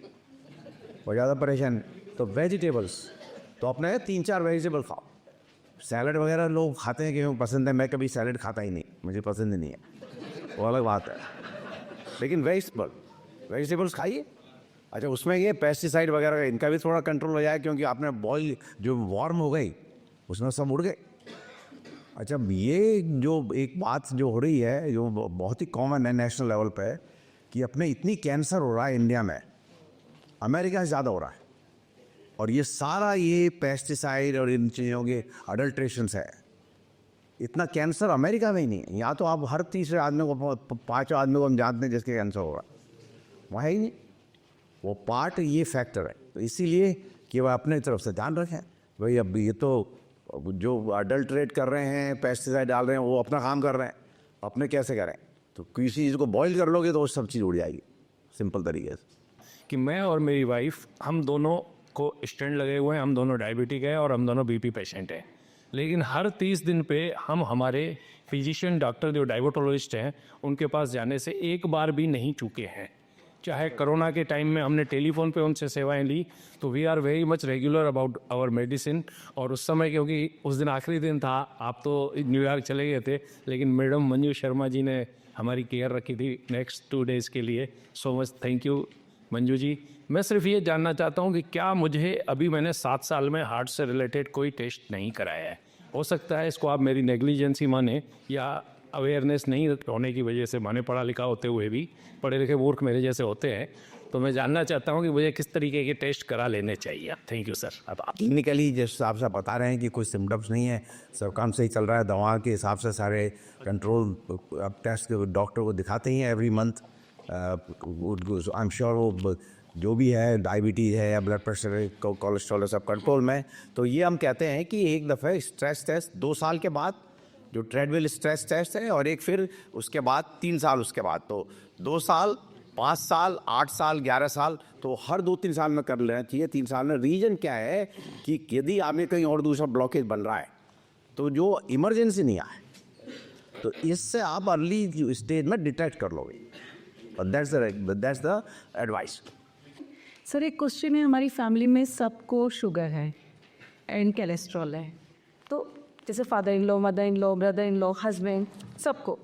और ज़्यादा परेशान। तो वेजिटेबल्स तो अपने 3-4 वेजिटेबल खाओ। सैलड वगैरह लोग खाते हैं, क्यों पसंद है, मैं कभी सैलड खाता ही नहीं, मुझे पसंद ही नहीं है, वो अलग बात है। लेकिन वेजिटेबल्स खाइए। अच्छा उसमें ये पेस्टिसाइड वगैरह इनका भी थोड़ा कंट्रोल हो जाए, क्योंकि आपने बॉयल जो वार्म हो गई उसमें सब उड़ गए। अच्छा ये जो एक बात जो हो रही है, जो बहुत ही कॉमन है नेशनल लेवल पे, कि अपने इतनी कैंसर हो रहा है इंडिया में, अमेरिका से ज़्यादा हो रहा है, और ये सारा ये पेस्टिसाइड और इन चीज़ों के अडल्ट्रेशन है। इतना कैंसर अमेरिका में ही नहीं है, यहाँ तो आप हर तीसरे आदमी को, 5 आदमी को हम जानते हैं जिसके कैंसर हो रहा है, वहाँ ही नहीं। वो पार्ट ये फैक्टर है, तो इसीलिए कि वह अपने तरफ से ध्यान रखें। भाई अब ये तो जो अडल्ट्रेट कर रहे हैं, पेस्टिसाइड डाल रहे हैं, वो अपना काम कर रहे हैं, अपने कैसे करें। तो किसी चीज़ को बॉईल कर लोगे तो वो सब चीज़ उड़ जाएगी, सिंपल तरीके से। कि मैं और मेरी वाइफ, हम दोनों को स्टेंट लगे हुए हैं, हम दोनों डायबिटिक है और हम दोनों बीपी पेशेंट हैं, लेकिन हर 30 दिन पे हम हमारे फिजिशियन डॉक्टर जो डायबिटोलॉजिस्ट हैं उनके पास जाने से एक बार भी नहीं चूके हैं। चाहे कोरोना के टाइम में हमने टेलीफोन पे उनसे सेवाएं ली, तो we are very much regular about our medicine. और उस समय क्योंकि उस दिन आखिरी दिन था, आप तो न्यूयॉर्क चले गए थे, लेकिन मैडम मंजू शर्मा जी ने हमारी केयर रखी थी नेक्स्ट 2 डेज़ के लिए। So much thank you Manju ji. मैं सिर्फ ये जानना चाहता हूँ कि क्या मुझे अभी मैंने 7 साल में हार्ट से रिलेटेड कोई टेस्ट नहीं कराया है। हो सकता है इसको आप मेरी नेग्लिजेंसी माने या अवेयरनेस नहीं होने की वजह से माने, पढ़ा लिखा होते हुए भी पढ़े लिखे मूर्ख मेरे जैसे होते हैं। तो मैं जानना चाहता हूँ कि मुझे किस तरीके के टेस्ट करा लेने चाहिए। Thank you sir. अब आप क्लिनिकली जिस हिसाब से आप बता रहे हैं कि कोई सिम्टम्स नहीं है, सब काम सही चल रहा है, दवा के हिसाब से सारे कंट्रोल, अब टेस्ट डॉक्टर को दिखाते ही हैं every month. I am sure वो जो भी है, डायबिटीज़ है या ब्लड प्रेशर है, कोलेस्ट्रॉल है, सब कंट्रोल में। तो ये हम कहते हैं कि एक दफ़े स्ट्रेस टेस्ट 2 साल के बाद, जो ट्रेडमिल स्ट्रेस टेस्ट है, और एक फिर उसके बाद 3 साल उसके बाद। तो 2 साल, 5 साल, 8 साल, 11 साल, तो हर 2-3 साल में कर लेना चाहिए। 3 साल में रीज़न क्या है कि यदि आपने कहीं और दूसरा ब्लॉकेज बन रहा है तो जो इमरजेंसी नहीं आए, तो इससे आप अर्ली स्टेज में डिटेक्ट कर लोगे। और दैट्स द एडवाइस। सर एक क्वेश्चन है, हमारी फैमिली में सबको शुगर है एंड कोलेस्ट्रॉल है, तो जैसे father in law, mother in law, brother in law, husband, सबको,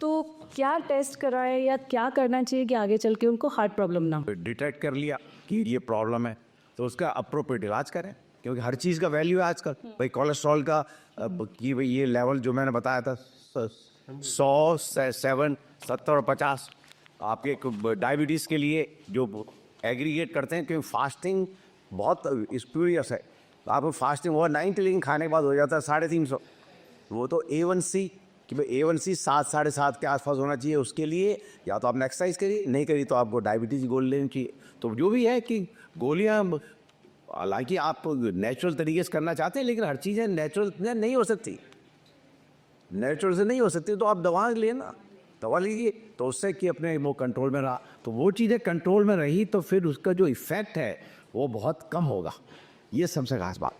तो क्या टेस्ट कराए या क्या करना चाहिए कि आगे चल के उनको हार्ट प्रॉब्लम ना हो। डिटेक्ट कर लिया कि ये प्रॉब्लम है तो उसका अप्रोप्रिएट इलाज करें, क्योंकि हर चीज़ का वैल्यू है आजकल। भाई कोलेस्ट्रॉल का कि भाई ये लेवल जो मैंने बताया था 100, 7, 70 और 50, आपके डायबिटीज़ के लिए जो एग्रीगेट करते हैं, क्योंकि फास्टिंग बहुत स्प्यूरियस है। तो आप फास्टिंग ओवर 90, लेकिन खाने के बाद हो जाता है 350। वो तो A1C कि भाई A1C 7, 7.5 के आसपास होना चाहिए। उसके लिए या तो आपने एक्सरसाइज करी, नहीं करी तो आपको डायबिटीज़ की गोली लेनी चाहिए। तो जो भी है कि गोलियाँ, हालांकि आप नेचुरल तरीके से करना चाहते हैं, लेकिन हर चीज़ें नेचुरल नहीं हो सकती, नेचुरल से नहीं हो सकती। तो आप दवा लेना, दवा लीजिए, तो उससे कि अपने वो कंट्रोल में रहा, तो वो चीज़ें कंट्रोल में रही तो फिर उसका जो इफ़ेक्ट है वो बहुत कम होगा। ये सबसे खास बात।